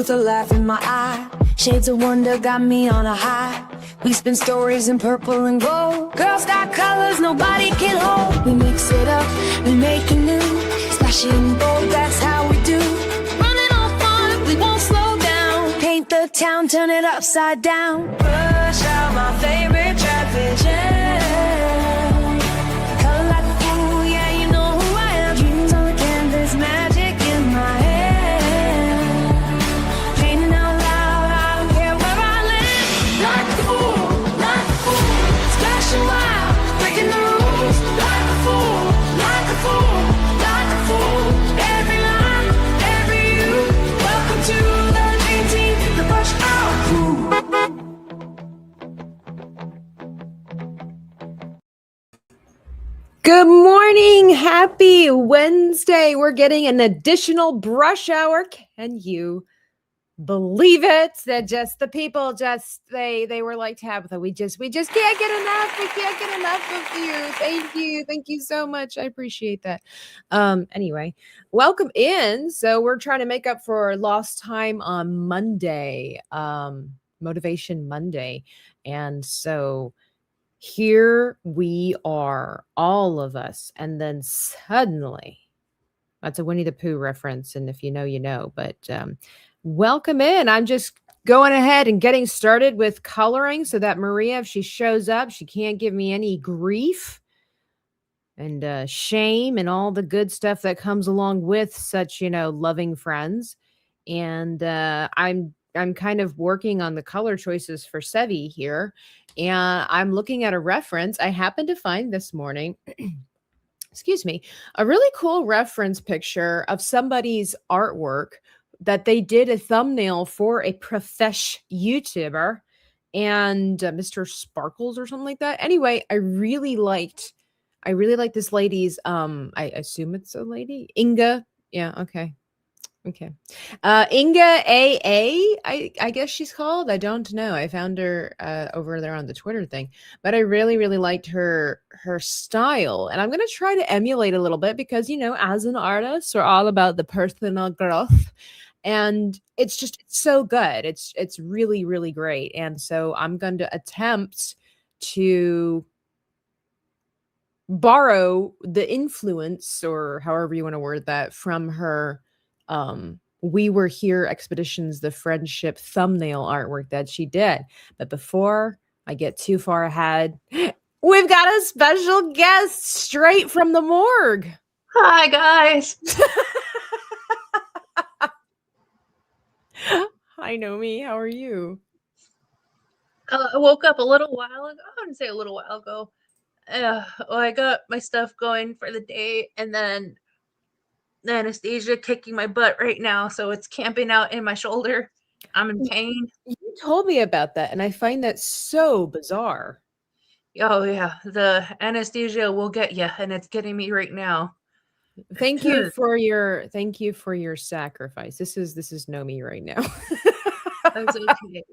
with a laugh in my eye. Shades of wonder got me on a high. We spin stories in purple and gold. Girls got colors nobody can hold. We mix it up, we make it new. Splashy and bold, that's how we do. Running on fun, we won't slow down. Paint the town, turn it upside down. Rush out my favorite traffic jam. Color like a fool, yeah, you know who I am. Dreams on the canvas, magic in my head. Painting out loud, I don't care where I live. Like a fool, like a fool. Splashing wild, breaking the rules. Like a fool, like a fool, like a fool. Every line, every you. Welcome to the dream team, the brush out crew. Good morning. Happy Wednesday. We're getting an additional brush hour. Can you believe it? That just the people they were like Tabitha. We just can't get enough. We can't get enough of you. Thank you. Thank you so much. I appreciate that. Anyway, welcome in. So we're trying to make up for lost time on Monday, Motivation Monday. And so here we are, all of us. And then suddenly, that's a Winnie the Pooh reference. And if you know, you know. But welcome in. I'm just going ahead and getting started with coloring so that Maria, if she shows up, she can't give me any grief and shame and all the good stuff that comes along with such, loving friends. And I'm kind of working on the color choices for Sevvy here. And I'm looking at a reference I happened to find this morning. Excuse me, a really cool reference picture of somebody's artwork that they did a thumbnail for a profesh YouTuber and Mr. Sparkles or something like that. Anyway, I really liked this lady's, I assume it's a lady, Inga. Yeah. Okay. Inga AA, I guess she's called. I don't know. I found her over there on the Twitter thing, but I really, really liked her style. And I'm going to try to emulate a little bit because, as an artist, we're all about the personal growth. And it's so good. It's really, really great. And so I'm going to attempt to borrow the influence, or however you want to word that, from her We Were Here Expeditions, the friendship thumbnail artwork that she did. But before I get too far ahead, we've got a special guest straight from the morgue. Hi, guys. Hi, Nomi. How are you? I woke up a little while ago. I wouldn't say a little while ago. I got my stuff going for the day, and then the anesthesia kicking my butt right now, so it's camping out in my shoulder. I'm in pain. You told me about that, and I find that so bizarre. Oh yeah, the anesthesia will get you, and it's getting me right now. Thank you for your sacrifice. This is Nomi right now. That's okay.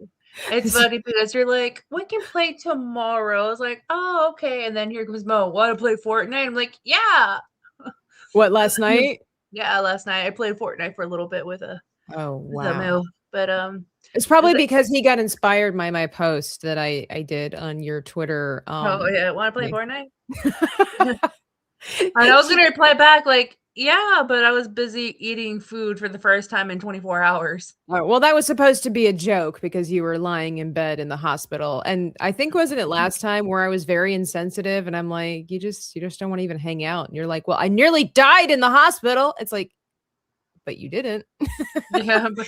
It's funny because you're like, we can play tomorrow. I was like, oh, okay. And then here comes Mo. Want to play Fortnite? I'm like, yeah. What, last night? Yeah, last night I played Fortnite for a little bit with Mo. But it's probably because he got inspired by my post that I did on your Twitter. Oh yeah, want to play Fortnite? And I was gonna reply back like, yeah, but I was busy eating food for the first time in 24 hours. Well, that was supposed to be a joke because you were lying in bed in the hospital. And I think, wasn't it last time where I was very insensitive and I'm like, you just don't want to even hang out. And you're like, well, I nearly died in the hospital. It's like, but you didn't. Yeah, but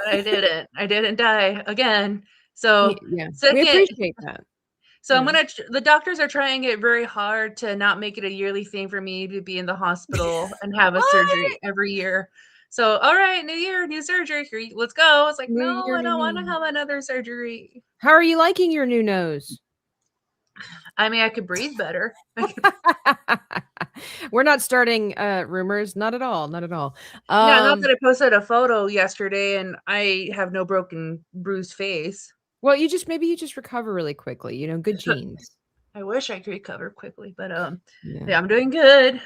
I didn't. I didn't die again. So yeah, we appreciate that. So I'm the doctors are trying it very hard to not make it a yearly thing for me to be in the hospital and have a surgery every year. So, all right, new year, new surgery. Let's go. It's like, no, I don't want to have another surgery. How are you liking your new nose? I mean, I could breathe better. We're not starting rumors. Not at all. Not at all. Yeah, not that I posted a photo yesterday and I have no broken, bruised face. Well, maybe you just recover really quickly. Good genes. I wish I could recover quickly, but yeah, I'm doing good.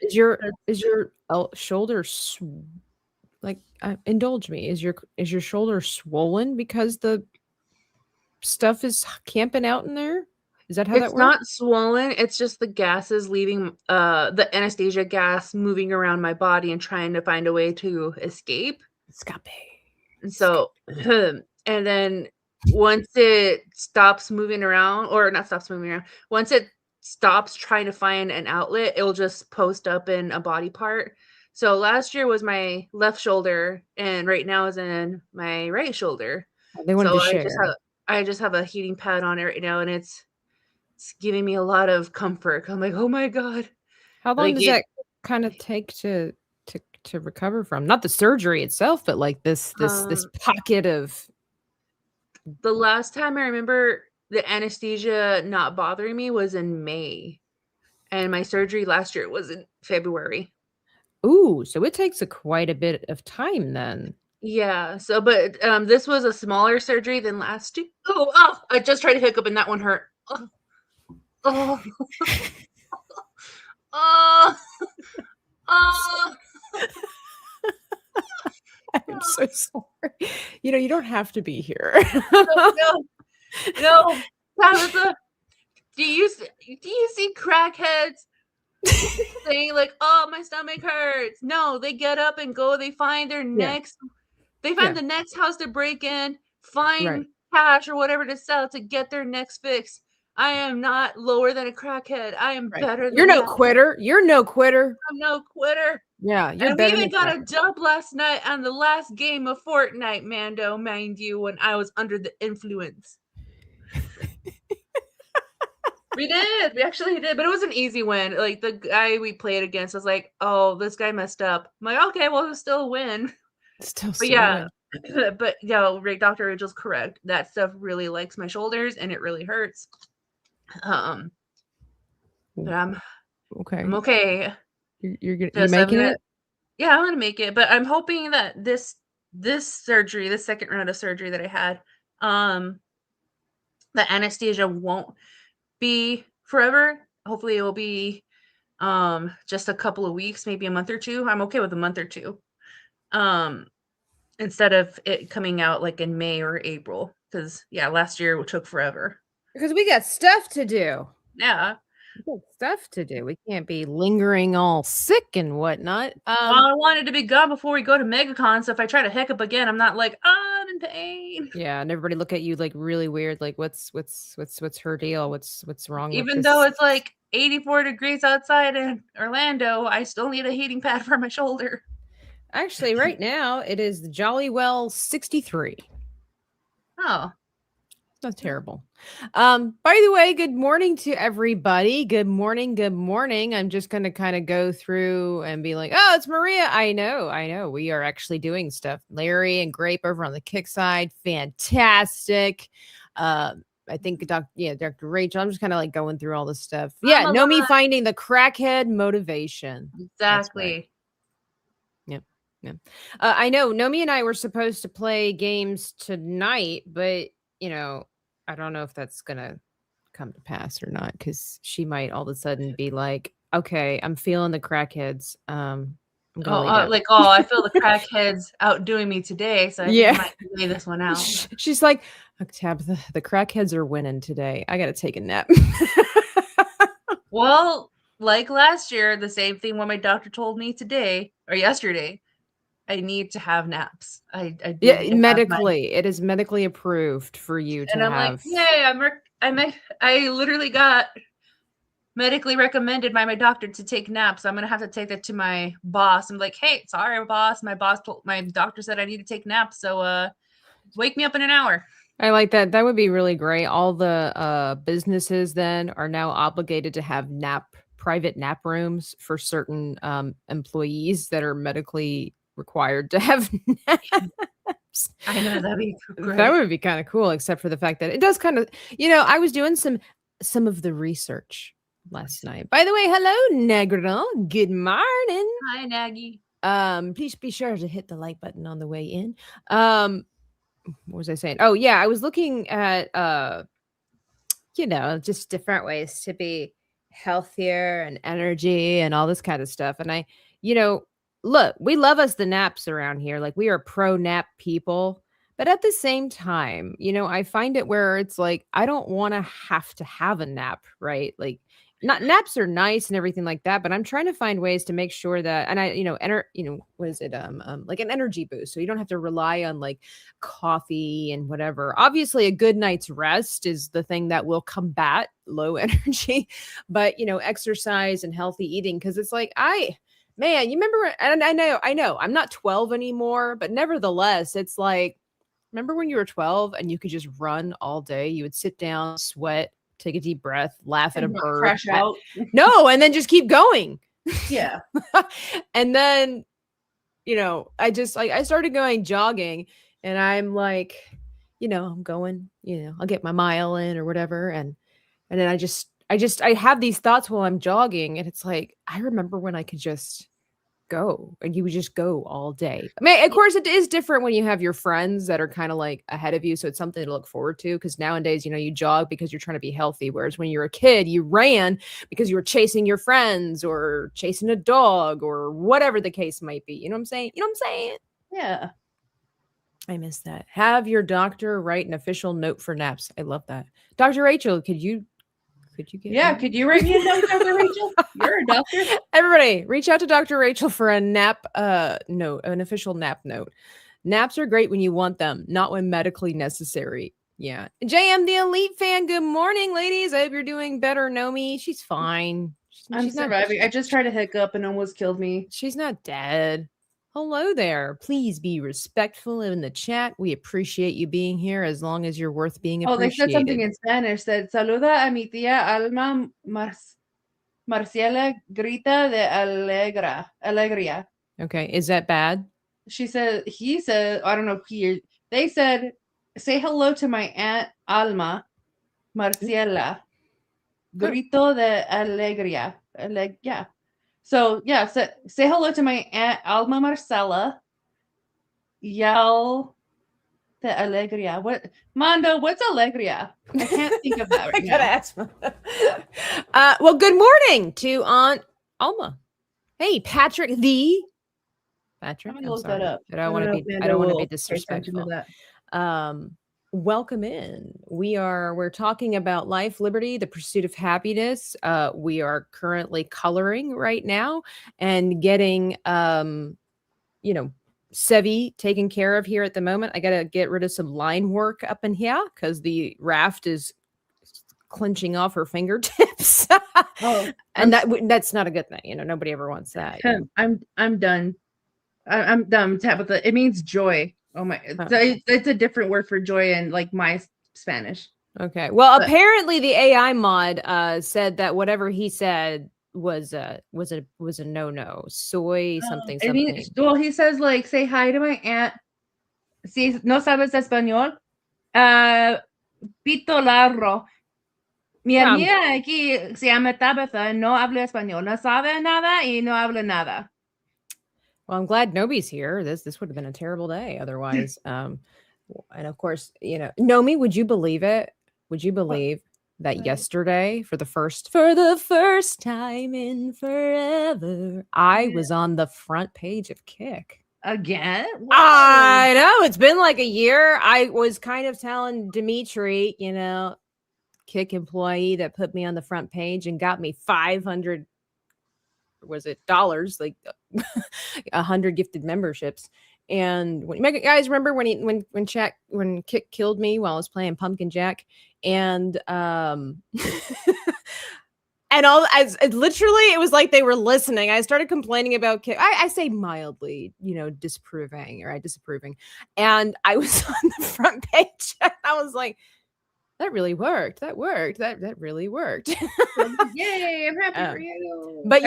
Is your shoulder Like, indulge me. Is your shoulder swollen because the stuff is camping out in there? Is that how that It's works? not swollen, it's just the gases leaving, the anesthesia gas moving around my body and trying to find a way to escape. Scape. And so, and then once it stops moving around, or not stops moving around, once it stops trying to find an outlet, it'll just post up in a body part. So last year was my left shoulder, and right now is in my right shoulder. They wanted So to share. I just have a heating pad on it right now, and it's giving me a lot of comfort. I'm like, oh my god, How long like does it. that kind of take to recover from? Not the surgery itself, but like this Um, pocket of the last time I remember the anesthesia not bothering me was in May, and my surgery last year was in February. ooh, so it takes quite a bit of time then. Yeah, so but, this was a smaller surgery than last year. I just tried to hiccup and that one hurt. Oh, oh, oh, oh, I'm so sorry. You don't have to be here. no, no, Tabitha, do you see crackheads saying like, "Oh, my stomach hurts"? No, they get up and go, they find their Yeah, next they yeah, find the next house to break in, right. find cash or whatever to sell to get their next fix. I am not lower than a crackhead. I am Right. better You're than no that. quitter. You're no quitter. I'm no quitter. Yeah, you're And we better than even a got a cracker. dub last night on the last game of Fortnite, Mando, mind you, when I was under the influence. We did. We actually did, but it was an easy win. Like the guy we played against was like, "Oh, this guy messed up." I'm like, "Okay, well, it was still a win." Still But so yeah, win. but yeah, Dr. Rachel's correct. That stuff really likes my shoulders and it really hurts. Um, but I'm Okay. okay. You Just I'm making gonna it? Yeah, I'm gonna make it. But I'm hoping that this surgery, this second round of surgery that I had, um, the anesthesia won't be forever. Hopefully it will be just a couple of weeks, maybe a month or two. I'm okay with a month or two. Um, instead of it coming out like in May or April. Because yeah, last year it took forever. Because we got stuff to do. Yeah. We got stuff to do. We can't be lingering all sick and whatnot. Well, I wanted to be gone before we go to MegaCon, so if I try to hiccup again, I'm not like, "Oh, I'm in pain." Yeah, and everybody look at you like really weird, like what's her deal? What's wrong with Even though this? it's like 84 degrees outside in Orlando, I still need a heating pad for my shoulder. Actually, right now it is the Jolly Well 63. Oh. Not terrible. By the way, good morning to everybody. Good morning. Good morning. I'm just going to kind of go through and be like, oh, it's Maria. I know. We are actually doing stuff. Larry and Grape over on the kick side. Fantastic. I think Dr. Rachel. I'm just kind of like going through all this stuff. Yeah, I'm Nomi alive. finding the crackhead motivation. That's right. Exactly. Yep. Yeah. I know Nomi and I were supposed to play games tonight, but I don't know if that's gonna come to pass or not because she might all of a sudden be like, okay, I'm feeling the crackheads. I'm gonna lay down. Like, "Oh, I feel the crackheads outdoing me today, so I think I Yeah. might lay this one out." She's like, Tabitha, the crackheads are winning today. I gotta take a nap. Well, like last year, the same thing what my doctor told me today or yesterday, I need to have naps. I do Yeah, need to have my medically, it is medically approved for you to and I'm like, have. "Yay, I literally got medically recommended by my doctor to take naps. I'm gonna have to take that to my boss. I'm like, hey, sorry, boss. My doctor said I need to take naps, so wake me up in an hour." I like that. That would be really great. All the businesses then are now obligated to have private nap rooms for certain employees that are medically required to have naps. I know that'd be That great. would be kind of cool, except for the fact that it does kind of, I was doing some of the research last night. By the way, hello, Negro. Good morning. Hi, Nagy. Please be sure to hit the like button on the way in. What was I saying? Oh yeah, I was looking at just different ways to be healthier and energy and all this kind of stuff. And I, look, we love us the naps around here. Like we are pro nap people. But at the same time, I find it where it's like I don't want to have a nap, right? Like not naps are nice and everything like that, but I'm trying to find ways to make sure that and I, what is it? Like an energy boost. So you don't have to rely on like coffee and whatever. Obviously, a good night's rest is the thing that will combat low energy, but exercise and healthy eating because it's like man, you remember and I know I'm not 12 anymore, but nevertheless, it's like remember when you were 12 and you could just run all day? You would sit down, sweat, take a deep breath, laugh at a And not bird. crash out. No, and then just keep going. Yeah. And then, I started going jogging and I'm like, I'm going, I'll get my mile in or whatever. And then I have these thoughts while I'm jogging. And it's like, I remember when I could just go and you would just go all day. I mean, of course it is different when you have your friends that are kind of like ahead of you, so it's something to look forward to because nowadays you jog because you're trying to be healthy, whereas when you're a kid you ran because you were chasing your friends or chasing a dog or whatever the case might be. You know what I'm saying? Yeah. I miss that. Have your doctor write an official note for naps. I love that. Dr. Rachel, could you get Yeah. Could you write me a note, Dr. Rachel? You're a doctor. Everybody, reach out to Dr. Rachel for a nap note, an official nap note. Naps are great when you want them, not when medically necessary. Yeah. JM the Elite fan, good morning, ladies. I hope you're doing better, Nomi. She's fine. I'm surviving. I just tried to hiccup and almost killed me. She's not dead. Hello there. Please be respectful in the chat. We appreciate you being here as long as you're worth being appreciated. Oh, they said something in Spanish. Said, saluda a mi tía Alma Marciela grita de alegría. Okay. Is that bad? He said, I don't know, they said, say hello to my Aunt Alma Marciela. Grito de alegría. Yeah. So, yeah, say hello to my Aunt Alma Marcela. Yell de alegría. Mondo, what's alegría? I can't think of that right I gotta now. ask. Well, good morning to Aunt Alma. Hey, Patrick. I'm gonna look that up. I don't want to be disrespectful. Welcome in. We're talking about life, liberty, the pursuit of happiness. We are currently coloring right now and getting Sevvy taken care of here at the moment. I gotta get rid of some line work up in here because the raft is clenching off her fingertips. And that's not a good thing. Nobody ever wants that. I'm done. I'm done. Tabitha. It means joy. Oh my! It's a different word for joy in like my Spanish. Okay. Well, apparently the AI mod said that whatever he said was a no. Soy something. Well, he says like say hi to my aunt. Si no sabes español, pito largo. Mi amiga aquí se llama Tabitha. No habla español. No sabe nada y no habla nada. Well, I'm glad Nobi's here. This would have been a terrible day otherwise. And of course, Nomi, would you believe it? Would you believe that yesterday, for the first time in forever, I was on the front page of Kick? Again? Whoa. I know. It's been like a year. I was kind of telling Dimitri, Kick employee that put me on the front page and got me $500 like 100 gifted memberships. And when you guys remember when Kick killed me while I was playing Pumpkin Jack, and and all as literally it was like they were listening. I started complaining about Kick. I say mildly, disapproving. And I was on the front page. And I was like, that really worked. That really worked. Yay, I'm happy for you. But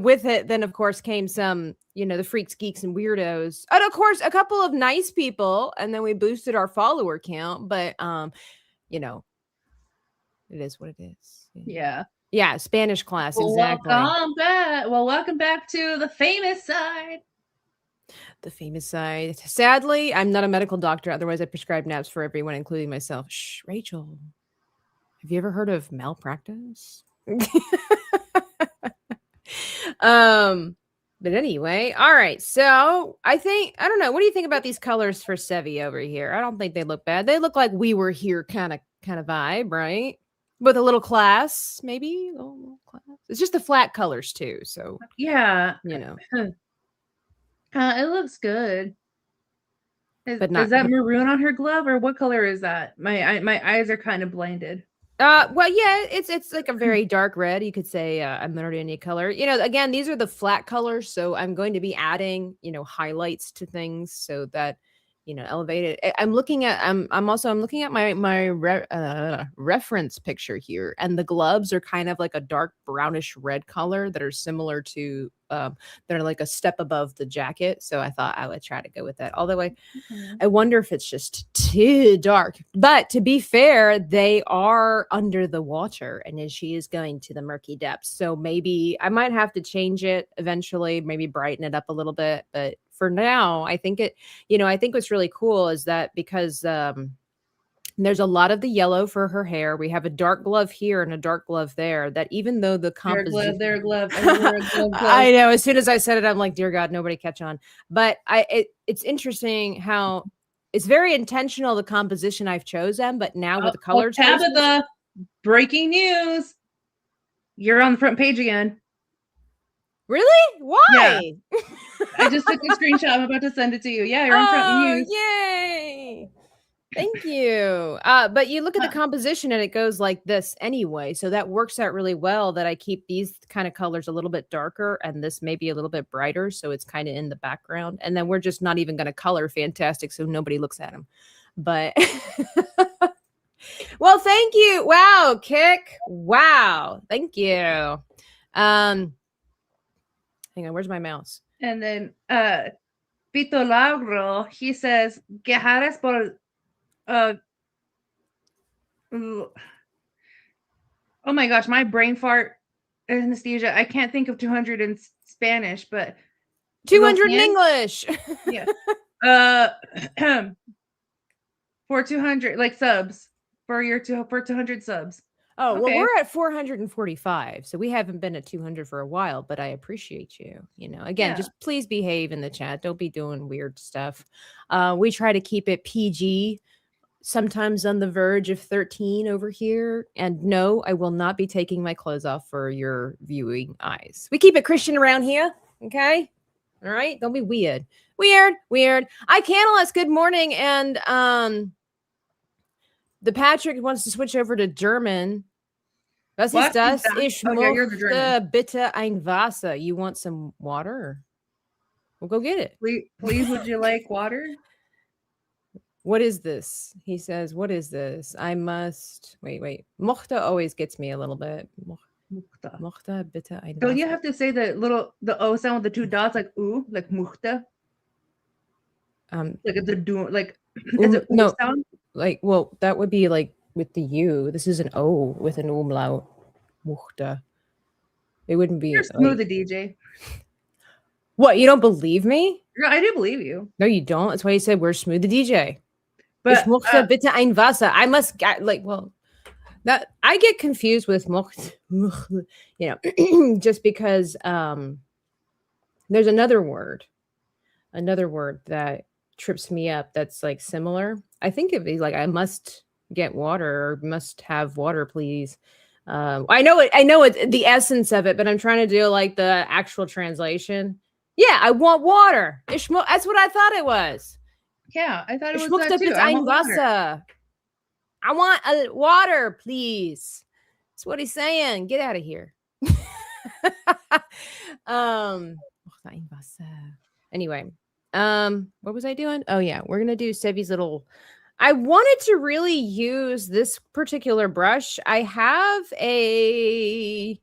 with it, then of course came some, the freaks, geeks, and weirdos. And of course, a couple of nice people, and then we boosted our follower count. But it is what it is. Yeah. Yeah, Spanish class, exactly. Welcome back to the famous side. The famous side. Sadly, I'm not a medical doctor. Otherwise, I prescribe naps for everyone, including myself. Shh, Rachel. Have you ever heard of malpractice? But anyway, all right. So I don't know. What do you think about these colors for Sevvy over here? I don't think they look bad. They look like we were here kind of vibe, right? With a little class, maybe a little class. It's just the flat colors too. So Yeah. you know, It looks good. but not. Is that maroon on her glove, or what color is that? My eyes are kind of blinded. Well, yeah, it's like a very dark red. You could say a Meridian color. You know, again, these are the flat colors, so I'm going to be adding, highlights to things so that, elevate it. I'm looking at I'm looking at my reference picture here, and the gloves are kind of like a dark brownish red color that are similar to that are like a step above the jacket. So I thought I would try to go with that. Although I wonder if it's just too dark. But to be fair, they are under the water, and then she is going to the murky depths. So maybe I might have to change it eventually, maybe brighten it up a little bit. But for now, I think I think what's really cool is that because there's a lot of the yellow for her hair. We have a dark glove here and a dark glove there. That even though the composition, Their glove. Everywhere, glove. I know. As soon as I said it, I'm like, dear God, nobody catch on. But it's interesting how it's very intentional the composition I've chosen. But now with the color choices, Tabitha, breaking news! You're on the front page again. really? Why? I just took a screenshot. I'm about to send it to you. Yeah, you're on front news. Yay! Thank you. But you look at the composition and it goes like this anyway. So that works out really well that I keep these kind of colors a little bit darker and this maybe a little bit brighter. So it's kind of in the background. And then we're just not even going to color fantastic. So nobody looks at them. But well, thank you. Wow, Kick. Wow. Thank you. Hang on, where's my mouse? And then Pito Lauro, he says, quejaras por oh my gosh, my brain fart anesthesia. I can't think of 200 in Spanish, but 200 in English. Yeah. For 200 like subs for 200 subs. Oh, Okay. well, we're at 445. So we haven't been at 200 for a while, but I appreciate you. Again, Yeah. just please behave in the chat. Don't be doing weird stuff. We try to keep it PG, sometimes on the verge of 13 over here. And no, I will not be taking my clothes off for your viewing eyes. We keep it Christian around here. Okay. All right. Don't be weird. Weird. I Canalus, good morning. And the Patrick wants to switch over to German. Was ist das? Ich möchte bitte ein Wasser. You want some water? We'll go get it. Please, would you like water? What is this? He says, what is this? I must wait. Mochte always gets me a little bit. Mochte bitte ein Wasser. Don't you have to say the O sound with the two dots, like ooh, like muchte? Like the do, like is it no sound? Like, well, that would be like with the U. This is an O with an umlaut. Muchte. It wouldn't be. You're smooth, the DJ. What? You don't believe me? No, I do believe you. No, you don't. That's why you said we're smooth, the DJ. But Ich möchte bitte ein Wasser. I must that I get confused with mochte, just because there's another word that trips me up that's like similar. I think it'd be like I must get water or must have water, please. I know it the essence of it, but I'm trying to do like the actual translation. Yeah, I want water. That's what I thought it was. Yeah, I thought it Ich was that möchte too. bitte ein Wasser. I want a water, please. That's what he's saying. Get out of here. Ein Wasser. Anyway, what was I doing? Oh yeah, we're gonna do Sevvy's little. I wanted to really use this particular brush. I have a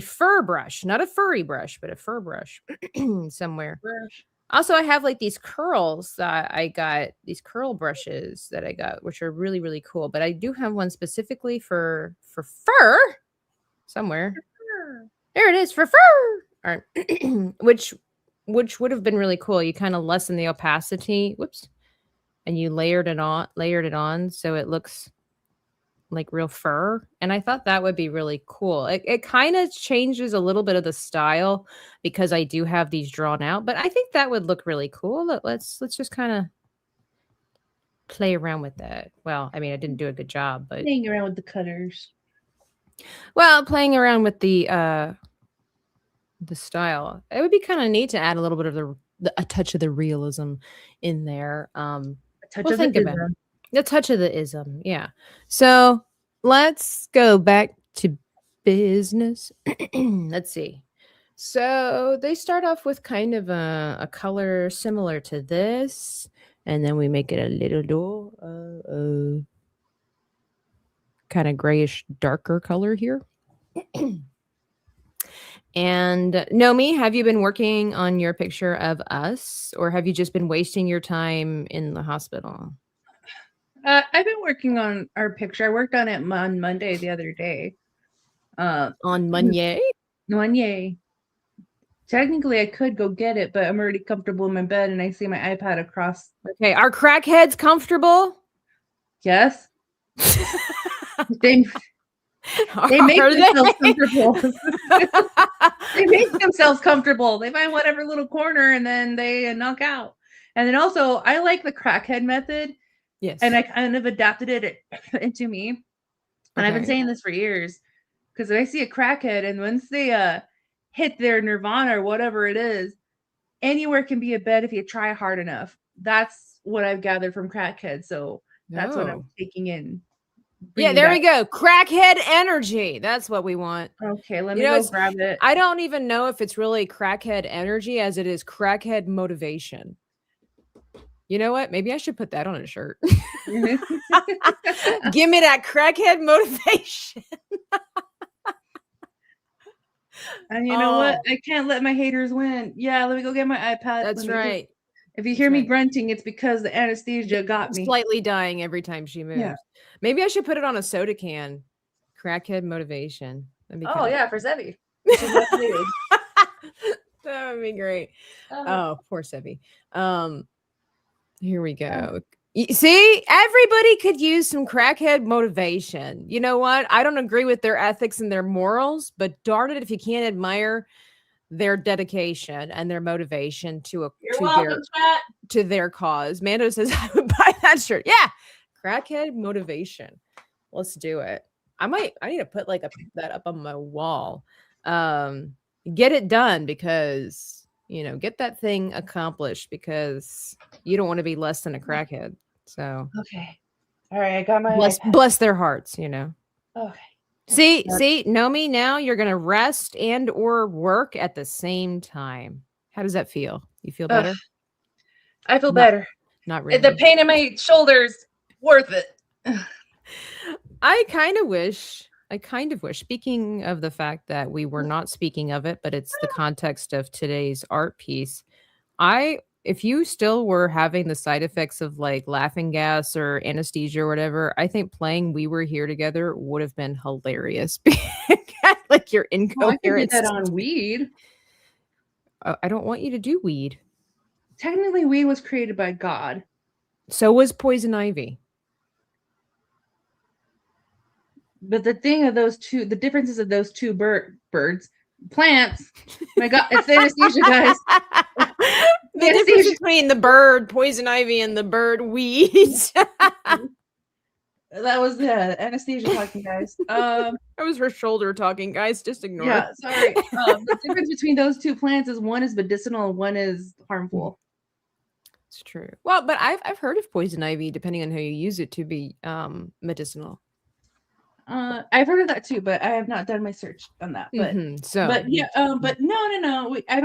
fur brush, not a furry brush, but a fur brush somewhere. Also, I have like these curls that I got, these curl brushes that I got, which are really, really cool. But I do have one specifically for fur somewhere. There it is, for fur. All right. which would have been really cool. You kind of lessen the opacity. Whoops. And you layered it on so it looks like real fur, and I thought that would be really cool. It kind of changes a little bit of the style because I do have these drawn out, but I think that would look really cool. Let's just kind of play around with that. Well, I mean, I didn't do a good job, but Playing around with the colors. well, playing around with the style. It would be kind of neat to add a little bit of a touch of the realism in there. A touch We'll of think the about it. ism. The touch of the ism, yeah. So let's go back to business. Let's see. So they start off with kind of a color similar to this, and then we make it a little kind of grayish, darker color here. And Nomi, have you been working on your picture of us, or have you just been wasting your time in the hospital? I've been working on our picture. I worked on it on Monday the other day. On Monday? Monday. Technically, I could go get it, but I'm already comfortable in my bed, and I see my iPad across. Okay, are crackheads comfortable? Yes. They make Are themselves comfortable. They make themselves comfortable. They find whatever little corner and then they knock out. And then also, I like the crackhead method. Yes. And I kind of adapted it into me. And I've been Okay. saying this for years because I see a crackhead, and once they hit their nirvana or whatever it is, anywhere can be a bed if you try hard enough. That's what I've gathered from crackheads. So that's what Oh. I'm taking in. Yeah, bringing there back. we go. Crackhead energy. That's what we want. Okay, let You me know, go it's- grab it. I don't even know if it's really crackhead energy as it is crackhead motivation. You know what? Maybe I should put that on a shirt. Give me that crackhead motivation. And you know what? Oh. I can't let my haters win. Yeah, let me go get my iPad. That's Let me go- right. If you hear me right. grunting, it's because the anesthesia got me. Slightly dying every time she moves. Yeah. Maybe I should put it on a soda can. Crackhead motivation. That'd be Oh kinda- yeah, for Sevvy. That would be great. Oh. Oh, poor Sevvy. Here we go. See, everybody could use some crackhead motivation. You know what? I don't agree with their ethics and their morals, but darn it if you can't admire their dedication and their motivation to You're welcome, chat. their cause. Mando says I would buy that shirt. Yeah, crackhead motivation. Let's do it. I need to put that up on my wall. Get it done because get that thing accomplished because you don't want to be less than a crackhead. So Okay. All right, I got my bless their hearts. Okay. See, Nomi, now you're gonna rest and or work at the same time. How does that feel? You feel better? I feel Not- better. Not really. The pain in my shoulders, worth it. I kind of wish, speaking of the fact that we were not speaking of it, but it's the context of today's art piece. If you still were having the side effects of like laughing gas or anesthesia or whatever, I think playing We Were Here Together would have been hilarious. Like your Well, I can get incoherence. that on weed. I don't want you to do weed. Technically, weed was created by God. So was poison ivy. But the thing of those two, the differences of those two plants. My God, it's anesthesia, guys. The difference between the bird poison ivy and the bird weeds. That was the anesthesia talking, guys. That was her shoulder talking, guys. Just ignore Yeah, it. sorry. The difference between those two plants is one is medicinal and one is harmful. It's true. Well, but I've heard of poison ivy, depending on how you use it, to be medicinal. I've heard of that too, but I have not done my search on that. But but yeah, but no. I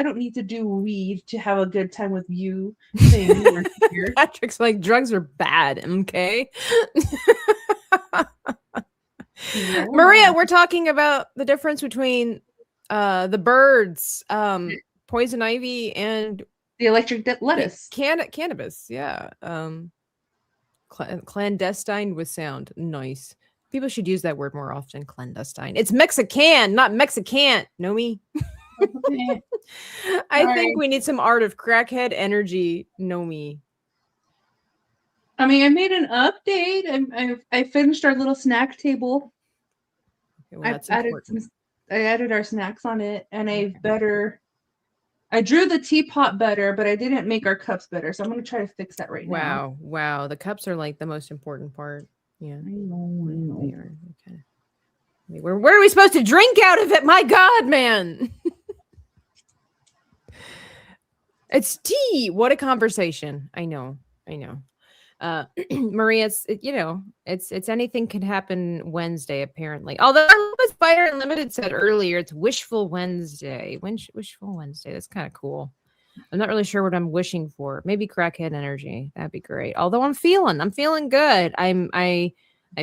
don't need to do weed to have a good time with you. Saying you were here. Patrick's like, drugs are bad. Okay. Yeah. Maria, we're talking about the difference between the birds, poison ivy, and The electric lettuce. cannabis. Yeah. Clandestine with sound. Nice. People should use that word more often. Clandestine. It's Mexican, not Mexican. Nomi. Okay. I think we need some art of crackhead energy. Nomi. I mean, I made an update. I finished our little snack table. Okay, well, that's I added our snacks on it, and I drew the teapot better, but I didn't make our cups better. So I'm gonna try to fix that right now. Wow. The cups are like the most important part. Yeah. I know. They are. Okay. Where are we supposed to drink out of it? My God, man. It's tea. What a conversation. I know. Maria, it's anything can happen Wednesday, apparently. Although Spider Unlimited said earlier, it's Wishful Wednesday. Wishful Wednesday. That's kind of cool. I'm not really sure what I'm wishing for. Maybe crackhead energy. That'd be great. Although I'm feeling good. I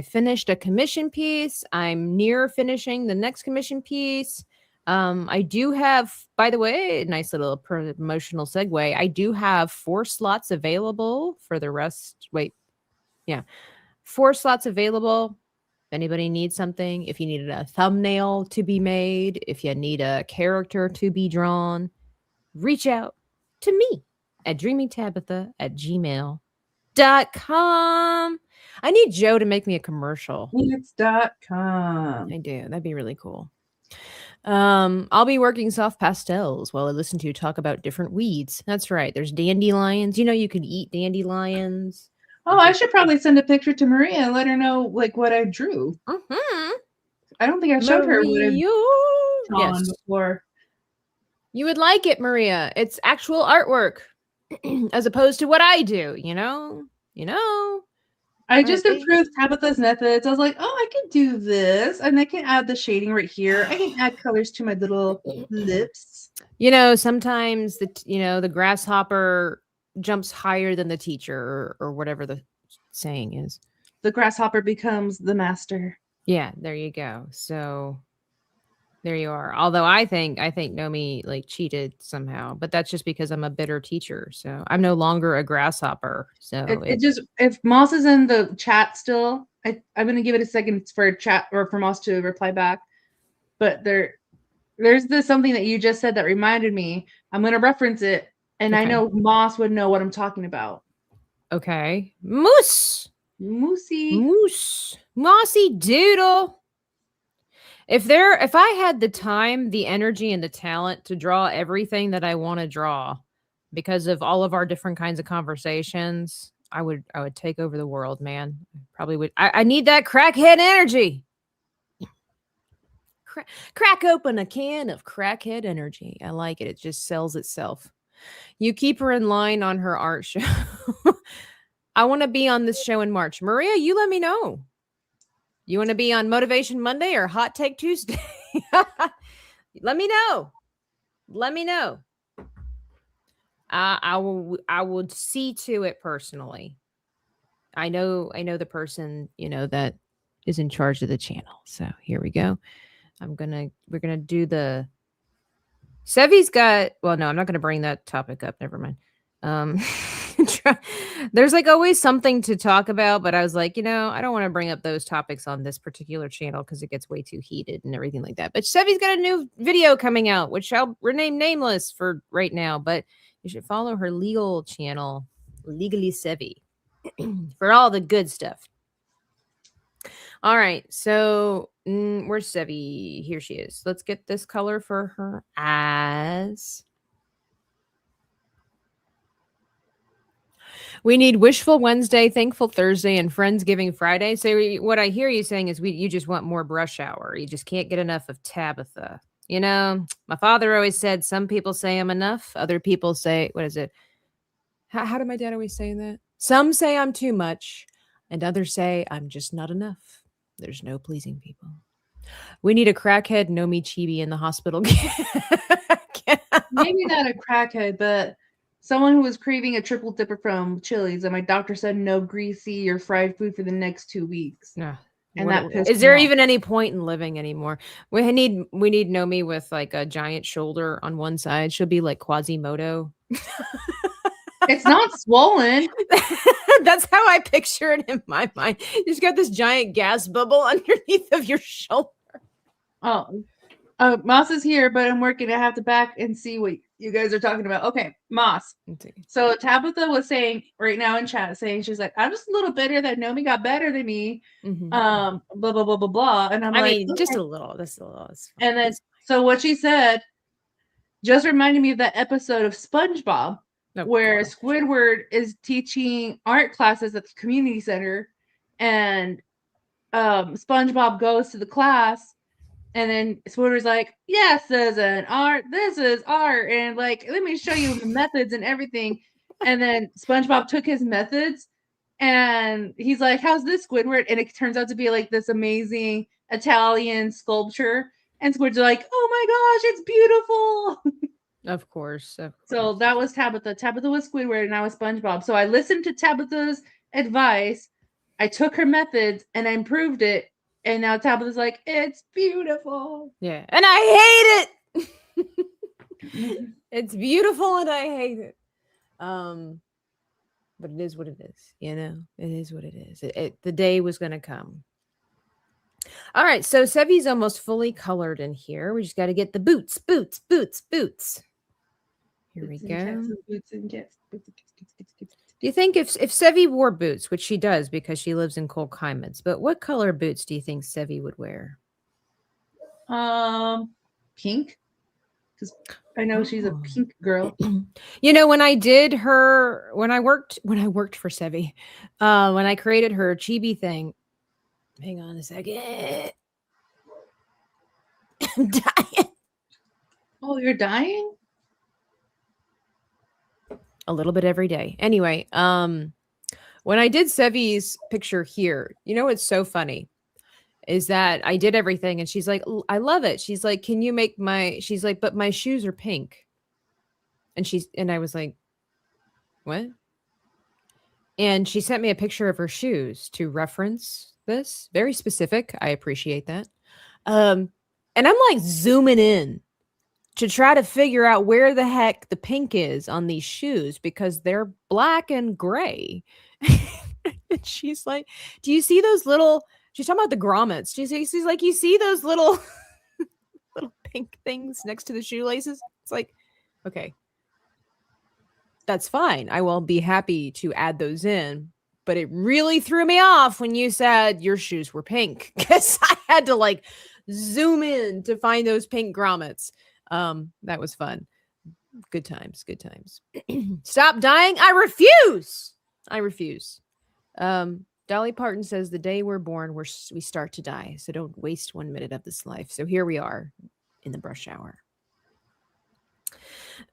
finished a commission piece. I'm near finishing the next commission piece. I do have, by the way, nice little promotional segue. I do have 4 slots available for the rest. 4 slots available. If anybody needs something, if you needed a thumbnail to be made, if you need a character to be drawn, reach out to me at dreamingtabitha@gmail.com. I need Joe to make me a commercial. It's.com. I do. That'd be really cool. I'll be working soft pastels while I listen to you talk about different weeds. That's right. There's dandelions. You can eat dandelions. Oh, I should probably send a picture to Maria and let her know like what I drew. Mm-hmm. I don't think I showed her what I've drawn before. You would like it, Maria. It's actual artwork as opposed to what I do, I just improved Tabitha's methods. I was like, oh, I can do this. And I can add the shading right here. I can add colors to my little lips. Sometimes the grasshopper jumps higher than the teacher or whatever the saying is. The grasshopper becomes the master. Yeah, there you go. So there you are. Although I think Nomi like cheated somehow, but that's just because I'm a bitter teacher. So I'm no longer a grasshopper. So if Moss is in the chat still, I'm going to give it a second for a chat or for Moss to reply back. But there's something that you just said that reminded me. I'm going to reference it, and okay. I know Moss would know what I'm talking about. Okay, moose, mossy doodle. If I had the time, the energy, and the talent to draw everything that I want to draw, because of all of our different kinds of conversations, I would take over the world, man. Probably would. I need that crackhead energy. Crack open a can of crackhead energy. I like it. It just sells itself. You keep her in line on her art show. I want to be on this show in March. Maria, you let me know. You want to be on Motivation Monday or Hot Take Tuesday? Let me know. I will see to it personally. I know the person, that is in charge of the channel. So here we go. We're gonna do the Sevvy's got, well, no, I'm not gonna bring that topic up. Never mind. There's like always something to talk about, but I was like, I don't want to bring up those topics on this particular channel because it gets way too heated and everything like that. But Sevvy's got a new video coming out, which I'll rename nameless for right now, but you should follow her legal channel, Legally Sevvy, for all the good stuff. All right, so where's Sevvy? Here she is. Let's get this color for her eyes. We need Wishful Wednesday, Thankful Thursday, and Friendsgiving Friday. So what I hear you saying is you just want more brush hour. You just can't get enough of Tabitha. My father always said, some people say I'm enough. Other people say, what is it? How did my dad always say that? Some say I'm too much, and others say I'm just not enough. There's no pleasing people. We need a crackhead Nomi chibi in the hospital. Maybe not a crackhead, but someone who was craving a triple dipper from Chili's, and my doctor said no greasy or fried food for the next 2 weeks. Yeah. And that pissed is there me off. even any point in living anymore? We need Nomi with like a giant shoulder on one side. She'll be like Quasimodo. It's not swollen. That's how I picture it in my mind. You just got this giant gas bubble underneath of your shoulder. Oh, Moss is here, but I'm working. I have to back and see what you guys are talking about. Okay, Moss. Let's see. So Tabitha was saying right now in chat, saying she's like, I'm just a little bitter that Nomi got better than me. Mhm. Blah blah blah blah blah. And I'm I like, mean, just okay. a little. That's a little. It's fine. And then It's so what she said just reminded me of that episode of SpongeBob fine. Oh, where God. Squidward is teaching art classes at the community center, and SpongeBob goes to the class, and then Squidward's like, "Yes, this is an art. This is art, and like, let me show you the methods and everything." And then SpongeBob took his methods, and he's like, "How's this, Squidward?" And it turns out to be like this amazing Italian sculpture. And Squidward's like, "Oh my gosh, it's beautiful!" Of course. So that was Tabitha. Tabitha was Squidward, and I was SpongeBob. So I listened to Tabitha's advice. I took her methods and I improved it. And now Tabitha's like, it's beautiful. Yeah, and I hate it. It's beautiful, and I hate it. But it is what it is. You know, it is what it is. The day was going to come. All right, so Sevvy's almost fully colored in here. We just got to get the boots. Here we go. Do you think if Sevvy wore boots, which she does because she lives in cold climates, but what color boots do you think Sevvy would wear? Pink. Because I know she's a pink girl. You know, when I worked for Sevvy, when I created her chibi thing, hang on a second. I'm dying. Oh, you're dying? A little bit every day. Anyway, when I did Sevvy's picture here, you know what's so funny is that I did everything and she's like, I love it. She's like, can you make she's like, but my shoes are pink. And I was like, what? And she sent me a picture of her shoes to reference this. Very specific. I appreciate that. And I'm like zooming in to try to figure out where the heck the pink is on these shoes because they're black and gray. And she's like, do you see those little, she's talking about the grommets. She's like, you see those little pink things next to the shoelaces? It's like, okay, that's fine. I will be happy to add those in. But it really threw me off when you said your shoes were pink because I had to like zoom in to find those pink grommets. That was fun. Good times. Stop dying. I refuse. Dolly Parton says the day we're born, we start to die. So don't waste 1 minute of this life. So here we are in the brush hour.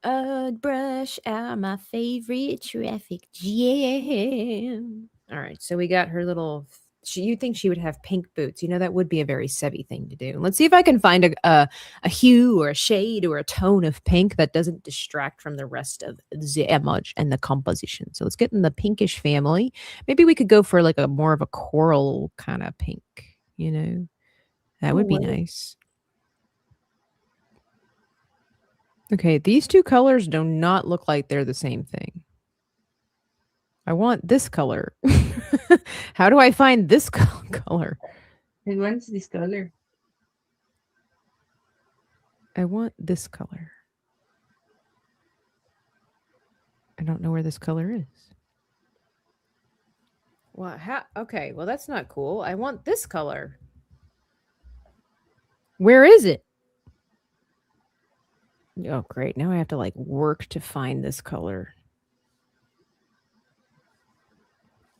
Brush hour, my favorite traffic jam. All right. So we got her little, you think she would have pink boots. You know, that would be a very Sevvy thing to do. Let's see if I can find a hue or a shade or a tone of pink that doesn't distract from the rest of the image and the composition. So let's get in the pinkish family. Maybe we could go for like a more of a coral kind of pink, you know, that would be nice. Okay, these two colors do not look like they're the same thing. I want this color. How do I find this color? I want this color. I want this color. I don't know where this color is. Well, okay, well, that's not cool. I want this color. Where is it? Oh, great. Now I have to like work to find this color.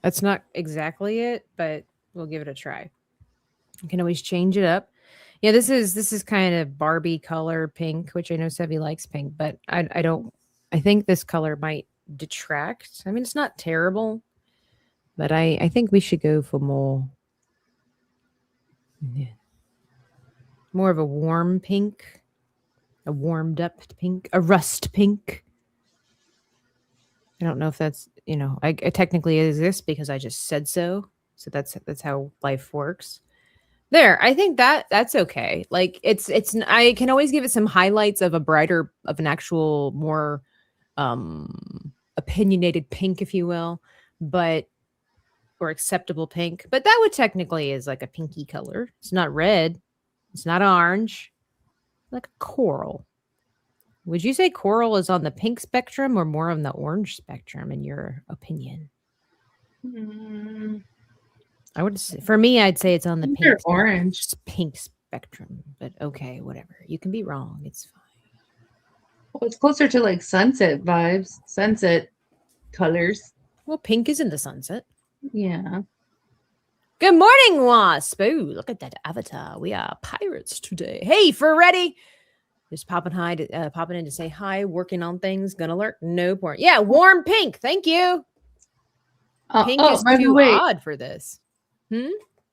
That's not exactly it, but we'll give it a try. You can always change it up. Yeah, this is kind of Barbie color pink, which I know Sevvy likes pink, but I think this color might detract. I mean, it's not terrible, but I think we should go for more of a warm pink. A warmed up pink, a rust pink. I don't know if that's, you know, I technically exist because I just said so. So that's how life works. There, I think that's okay. Like it's I can always give it some highlights of an actual more opinionated pink, if you will, or acceptable pink. But that would technically is like a pinky color. It's not red. It's not orange. like a coral. Would you say coral is on the pink spectrum or more on the orange spectrum, in your opinion? Mm, I would say, for me, I'd say it's on the they're pink orange. pink spectrum. But okay, whatever. You can be wrong. It's fine. Well, it's closer to like sunset vibes, sunset colors. Well, pink is in the sunset. Yeah. Good morning, Wasp. Ooh, look at that avatar. We are pirates today. Hey, Ferretti. Just popping in to say hi, working on things, gonna lurk. No point. Yeah, warm pink. Thank you. Pink is by the too way, odd for this.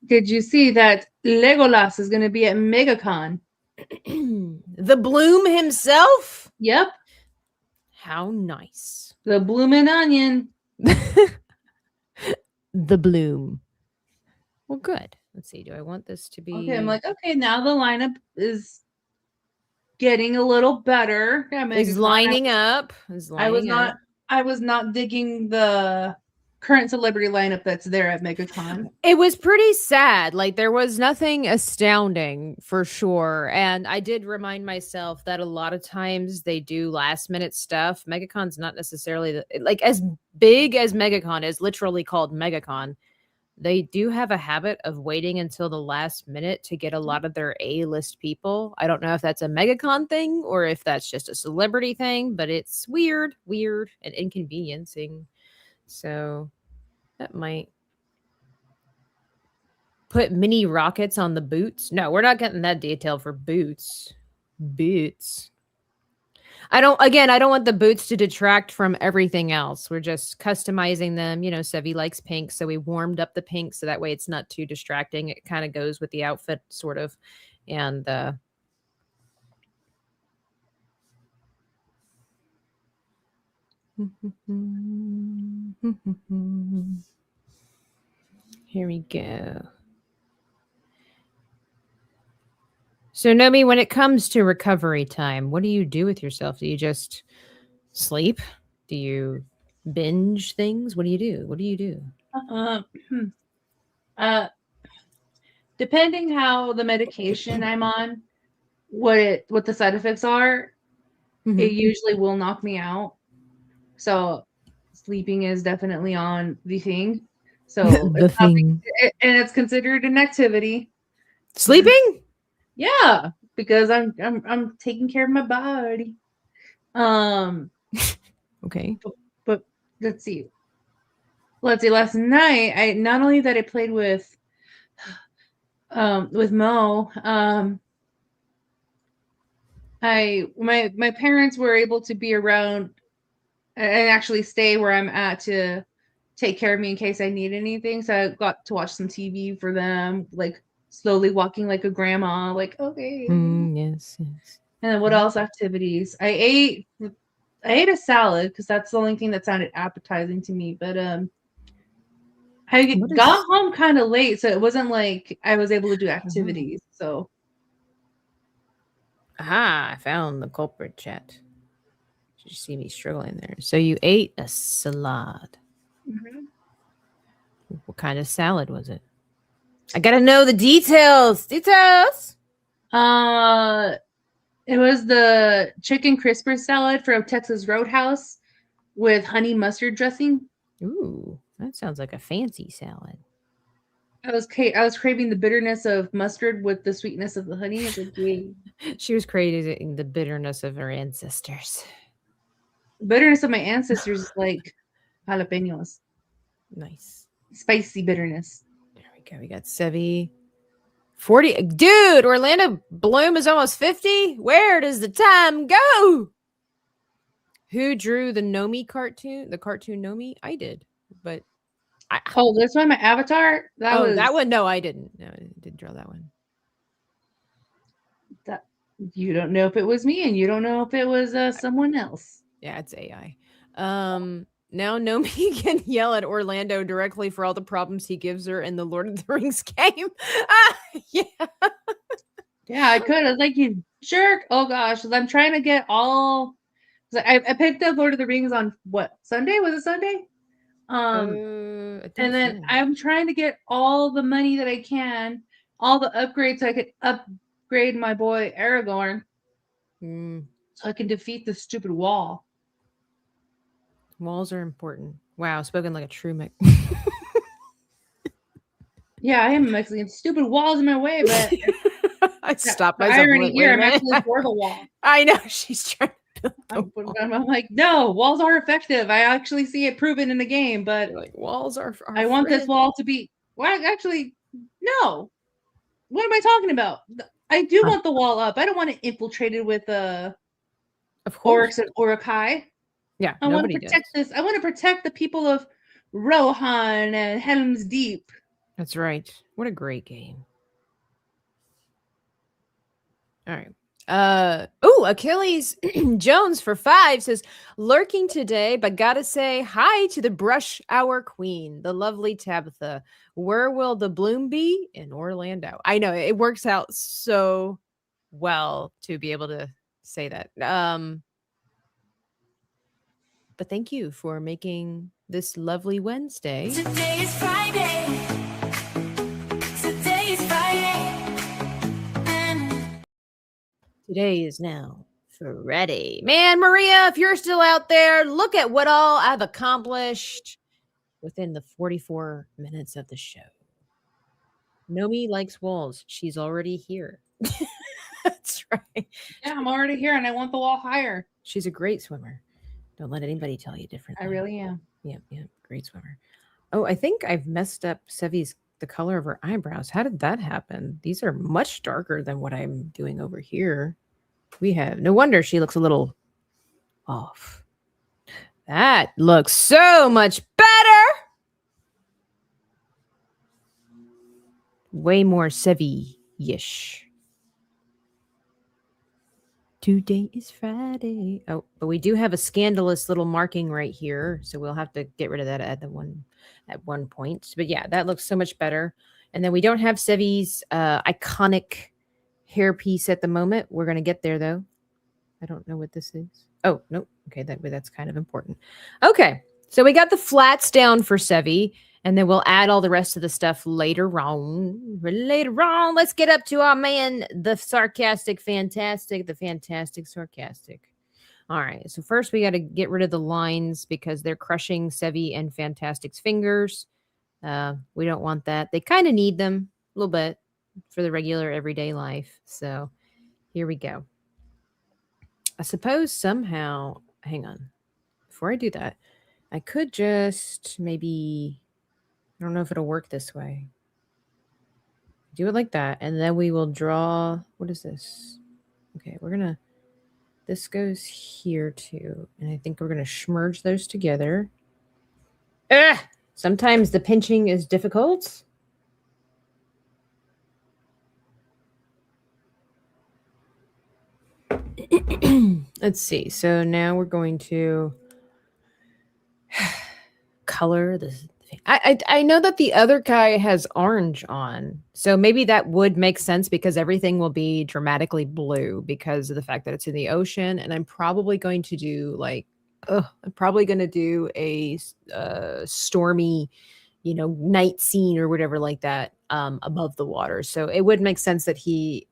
did you see that Legolas is going to be at MegaCon? The Bloom himself? Yep. How nice. The bloomin' onion. The Bloom. Well, good. Let's see. Do I want this to be... Okay, I'm like, okay, now the lineup is getting a little better. Is lining up. I was not digging the current celebrity lineup that's there at MegaCon. It was pretty sad. Like, there was nothing astounding for sure. And I did remind myself that a lot of times they do last minute stuff. MegaCon's not necessarily like as big as MegaCon is, literally called MegaCon. They do have a habit of waiting until the last minute to get a lot of their A-list people. I don't know if that's a MegaCon thing or if that's just a celebrity thing, but it's weird and inconveniencing. So that might put mini rockets on the boots. No, we're not getting that detail for boots. I don't want the boots to detract from everything else. We're just customizing them. You know, Sevvy likes pink, so we warmed up the pink so that way it's not too distracting. It kind of goes with the outfit, sort of. And here we go. So, Nomi, when it comes to recovery time, what do you do with yourself? Do you just sleep? Do you binge things? What do you do? What do you do? Depending how the medication I'm on, what the side effects are, it usually will knock me out. So sleeping is definitely on the thing. So and it's considered an activity. Sleeping? Yeah, because I'm taking care of my body. Okay. But let's see. Last night, I not only that I played with Mo, my parents were able to be around and actually stay where I'm at to take care of me in case I need anything. So I got to watch some TV for them, like slowly walking like a grandma, like, okay. Yes. And then what else activities? I ate a salad because that's the only thing that sounded appetizing to me. But I got home kind of late, so it wasn't like I was able to do activities. So I found the culprit chat. Did you see me struggling there? So you ate a salad. What kind of salad was it? I gotta know the details. It was the chicken crisper salad from Texas Roadhouse with honey mustard dressing. Ooh, that sounds like a fancy salad. I was craving the bitterness of mustard with the sweetness of the honey. It's like, yay. She was craving the bitterness of her ancestors. The bitterness of my ancestors is like jalapenos. Nice. Spicy bitterness. There we go. We got Sevvy. 40. Dude, Orlando Bloom is almost 50. Where does the time go? Who drew the Nomi cartoon? The cartoon Nomi? I did. But this one, my avatar? That one? No, I didn't. No, I didn't draw that one. You don't know if it was me, and you don't know if it was someone else. Yeah, it's AI. Now Nomi can yell at Orlando directly for all the problems he gives her in the Lord of the Rings game. Yeah. Yeah, I could. I was like, you jerk. Oh gosh, I'm trying to get all. I picked up Lord of the Rings on what, Sunday? Was it Sunday? And then I'm trying to get all the money that I can, all the upgrades so I could upgrade my boy Aragorn. so I can defeat this stupid wall. Walls are important. Wow, spoken like a true Mick. Yeah, I am Mexican. Stupid walls in my way, but I stopped the myself. irony Wait here, a I'm minute. actually for the wall. I know she's trying to build the wall. I'm like, no, walls are effective. I actually see it proven in the game, but You're like walls are. I want this wall to be. Well, actually, no. What am I talking about? I do want the wall up. I don't want it infiltrated with Of course. orcs and Urukai. Yeah, I want to nobody protect does. this. I want to protect the people of Rohan and Helm's Deep. That's right. What a great game. All right. Achilles Jones for 5 says, lurking today, but gotta say hi to the brush hour queen, the lovely Tabitha. Where will the bloom be? In Orlando. I know it works out so well to be able to say that. But thank you for making this lovely Wednesday. Today is Friday. Today is Friday. And Today is now Friday. Man, Maria, if you're still out there, look at what all I've accomplished within the 44 minutes of the show. Nomi likes walls. She's already here. That's right. Yeah, I'm already here, and I want the wall higher. She's a great swimmer. Don't let anybody tell you differently. I really am. Yeah, great swimmer. Oh, I think I've messed up Sevvy's the color of her eyebrows. How did that happen? These are much darker than what I'm doing over here. We have no wonder she looks a little off. That looks so much better. Way more Sevvy-ish. Today is Friday. Oh, but we do have a scandalous little marking right here, so we'll have to get rid of that at one point. But yeah, that looks so much better. And then we don't have Sevvy's iconic hairpiece at the moment. We're gonna get there though. I don't know what this is. Oh, nope. Okay, that's kind of important. Okay, so we got the flats down for Sevvy, and then we'll add all the rest of the stuff later on. Let's get up to our man, the fantastic, sarcastic. All right, so first we got to get rid of the lines because they're crushing Sevvy and Fantastic's fingers. We don't want that. They kind of need them a little bit for the regular everyday life. So here we go. I suppose somehow, hang on, before I do that, I could just maybe, I don't know if it'll work this way. Do it like that, and then we will draw, what is this? Okay, this goes here too, and I think we're going to merge those together. Sometimes the pinching is difficult. Let's see. So now we're going to color this. I know that the other guy has orange on, so maybe that would make sense because everything will be dramatically blue because of the fact that it's in the ocean. And I'm probably going to do a stormy, night scene or whatever like that above the water. So it would make sense that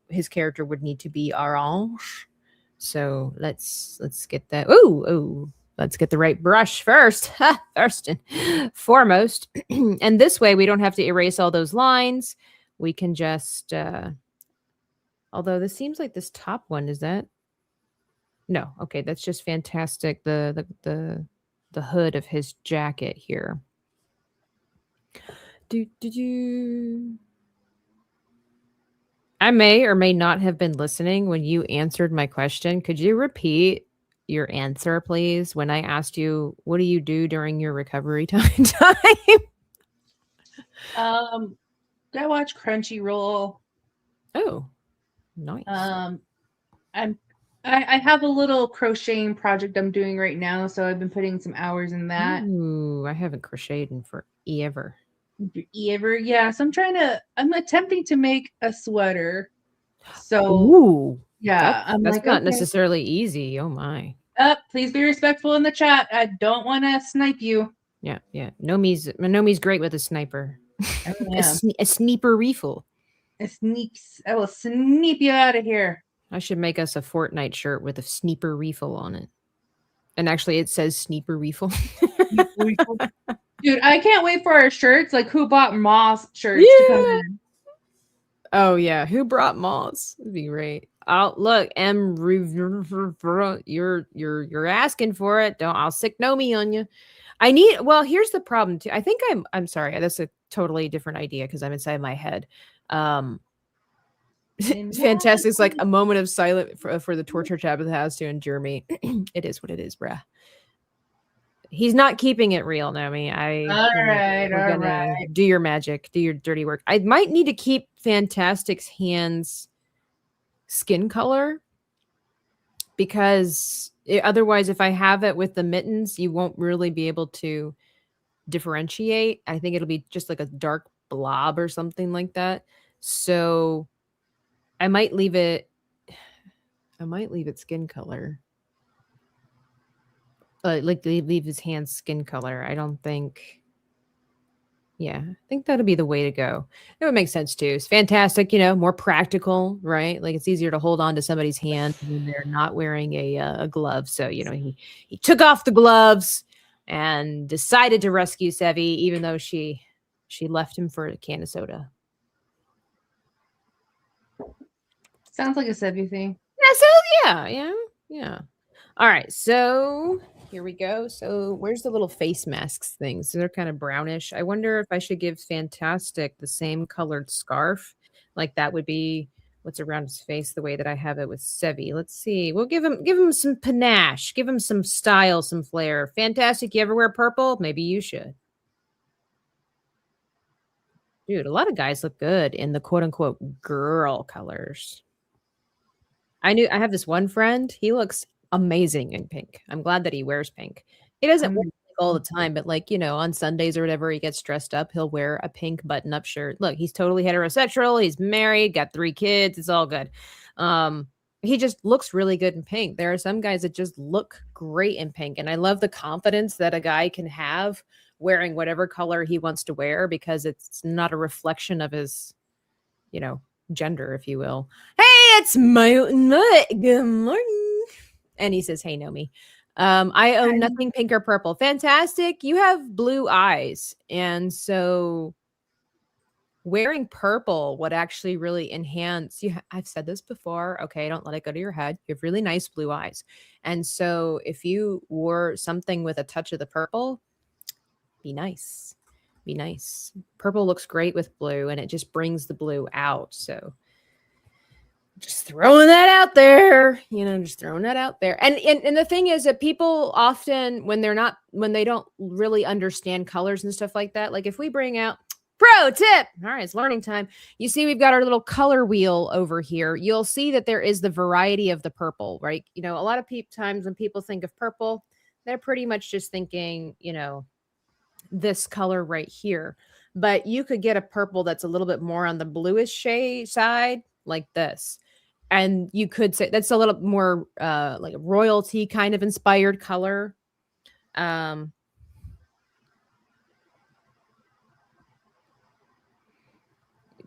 his character would need to be orange. So let's get that. Oh, let's get the right brush first. First and foremost. And this way we don't have to erase all those lines. We can just although this seems like this top one, is that? No, okay, that's just fantastic. The hood of his jacket here. I may or may not have been listening when you answered my question. Could you repeat your answer, please, when I asked you, what do you do during your recovery time? I watch Crunchyroll. Oh, nice. I have a little crocheting project I'm doing right now, so I've been putting some hours in that. Ooh, I haven't crocheted in forever. Yeah, so I'm attempting to make a sweater. So ooh, yeah, that's not necessarily easy. Oh my. Please be respectful in the chat. I don't want to snipe you. Yeah. Nomi's great with a sniper. Yeah. a sniper rifle. I will sneak you out of here. I should make us a Fortnite shirt with a Sneeper Refill on it. And actually, it says Sneeper Refill. Dude, I can't wait for our shirts. Like, who bought Moss shirts to come Yeah. in? Oh yeah, who brought moss? It'd be great. Oh look, you're asking for it. Don't I'll sick Nomi on you. I need. Well, here's the problem too. I think I'm sorry. That's a totally different idea because I'm inside my head. Fantastic. It's like a moment of silence for the torture Tabitha has to endure me. It is what it is, bruh. He's not keeping it real, Nomi. We're gonna do your magic, do your dirty work. I might need to keep Fantastic's hands skin color because otherwise, if I have it with the mittens, you won't really be able to differentiate. I think it'll be just like a dark blob or something like that. So I might leave it. I might leave it skin color. Like leave his hands skin color. I don't think. Yeah, I think that'll be the way to go. It would make sense too. It's fantastic, more practical, right? Like it's easier to hold on to somebody's hand when they're not wearing a glove. So he took off the gloves and decided to rescue Sevvy, even though she left him for a can of soda. Sounds like a Sevvy thing. Yeah. All right, so here we go. So where's the little face masks things? So they're kind of brownish. I wonder if I should give Fantastic the same colored scarf. Like that would be what's around his face the way that I have it with Sevvy. Let's see. We'll give him some panache, give him some style, some flair. Fantastic, you ever wear purple? Maybe you should. Dude, a lot of guys look good in the quote unquote girl colors. I have this one friend, he looks amazing in pink. I'm glad that he wears pink. He doesn't wear pink all the time, but on Sundays or whatever, he gets dressed up. He'll wear a pink button-up shirt. Look, he's totally heterosexual. He's married, got 3 kids. It's all good. He just looks really good in pink. There are some guys that just look great in pink, and I love the confidence that a guy can have wearing whatever color he wants to wear because it's not a reflection of his, gender, if you will. Hey, it's Mountain Mutt. Good morning. And he says, hey, Nomi. I own nothing pink or purple. Fantastic. You have blue eyes. And so wearing purple would actually really enhance you. I've said this before. Okay, don't let it go to your head. You have really nice blue eyes. And so if you wore something with a touch of the purple, be nice. Be nice. Purple looks great with blue and it just brings the blue out. So just throwing that out there, just throwing that out there. And the thing is that people often, when they don't really understand colors and stuff like that, like if we bring out pro tip, all right, it's learning time. You see, we've got our little color wheel over here. You'll see that there is the variety of the purple, right? A lot of times when people think of purple, they're pretty much just thinking, this color right here, but you could get a purple that's a little bit more on the bluish shade side like this, and you could say that's a little more like a royalty kind of inspired color.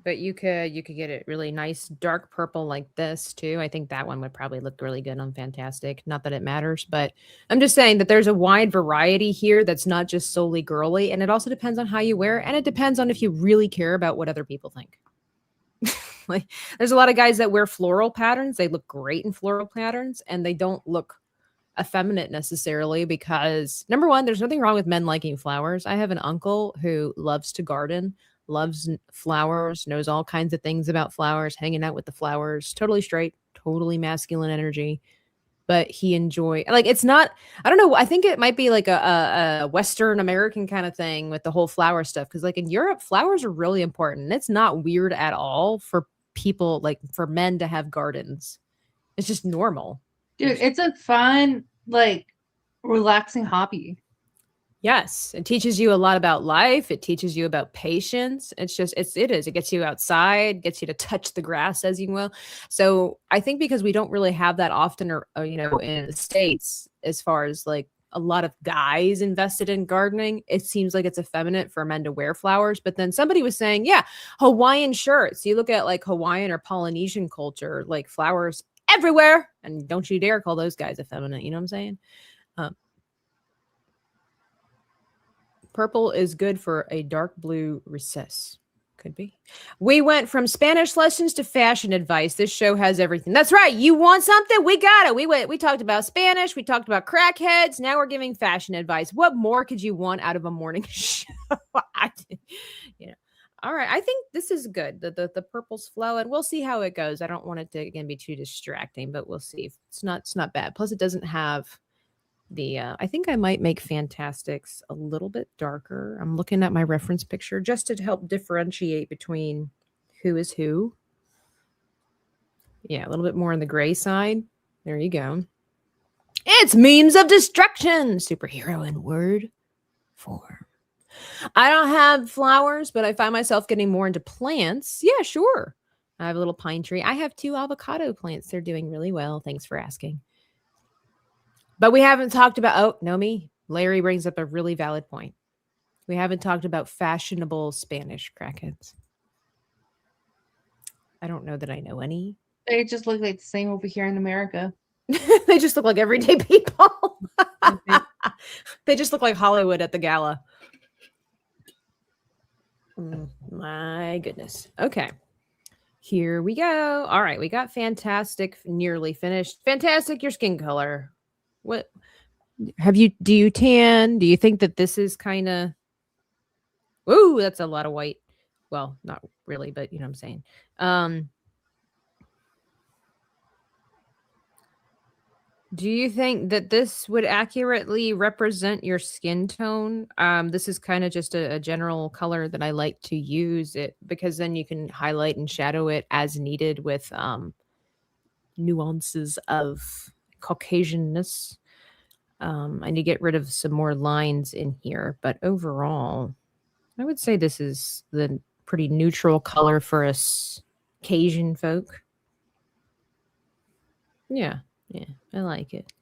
But you could get it really nice dark purple like this too. I think that one would probably look really good on Fantastic. Not that it matters, but I'm just saying that there's a wide variety here that's not just solely girly, and it also depends on how you wear it, and it depends on if you really care about what other people think. Like there's a lot of guys that wear floral patterns. They look great in floral patterns, and they don't look effeminate necessarily because number one, there's nothing wrong with men liking flowers. I have an uncle who loves to garden, loves flowers, knows all kinds of things about flowers, hanging out with the flowers, totally straight, totally masculine energy. But he it's not, I don't know. I think it might be like a Western American kind of thing with the whole flower stuff. Cause like in Europe, flowers are really important. And it's not weird at all for people, like for men to have gardens. It's just normal. Dude, it's a fun, relaxing hobby. Yes, it teaches you a lot about life. It teaches you about patience. It gets you outside, gets you to touch the grass, as you will. So I think because we don't really have that often, or in the States, as far as like a lot of guys invested in gardening, it seems like it's effeminate for men to wear flowers. But then somebody was saying, yeah, Hawaiian shirts. You look at like Hawaiian or Polynesian culture, like flowers everywhere. And don't you dare call those guys effeminate. You know what I'm saying? Purple is good for a dark blue recess. Could be. We went from Spanish lessons to fashion advice. This show has everything. That's right. You want something? We got it. We talked about Spanish. We talked about crackheads. Now we're giving fashion advice. What more could you want out of a morning show? All right. I think this is good. The purple's flowing. We'll see how it goes. I don't want it to again be too distracting, but we'll see. It's not bad. Plus, it doesn't have the I think I might make Fantastics a little bit darker. I'm looking at my reference picture just to help differentiate between who is who. Yeah, a little bit more on the gray side. There you go. It's memes of destruction, superhero in word form. I don't have flowers, but I find myself getting more into plants. Yeah, sure. I have a little pine tree. I have 2 avocado plants. They're doing really well. Thanks for asking. But we haven't talked about, Nomi, Larry brings up a really valid point. We haven't talked about fashionable Spanish crackheads. I don't know that I know any. They just look like the same over here in America. They just look like everyday people. They just look like Hollywood at the gala. My goodness. Okay. Here we go. All right. We got Fantastic nearly finished. Fantastic, your skin color. What do you tan? Do you think that this is kind of, ooh, that's a lot of white. Well, not really, but you know what I'm saying. Do you think that this would accurately represent your skin tone? This is kind of just a general color that I like to use it because then you can highlight and shadow it as needed with nuances of Caucasianness. I need to get rid of some more lines in here, but overall, I would say this is the pretty neutral color for us Cajun folk. Yeah, I like it.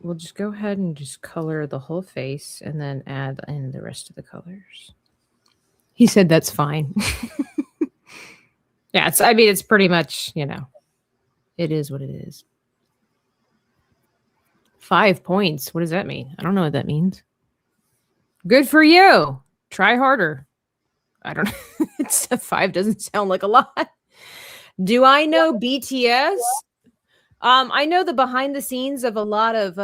We'll just go ahead and just color the whole face and then add in the rest of the colors. He said that's fine. Yeah, it's pretty much, it is what it is. 5 points. What does that mean? I don't know what that means. Good for you. Try harder. I don't know. It's 5 doesn't sound like a lot. Do I know BTS? I know the behind the scenes of a lot of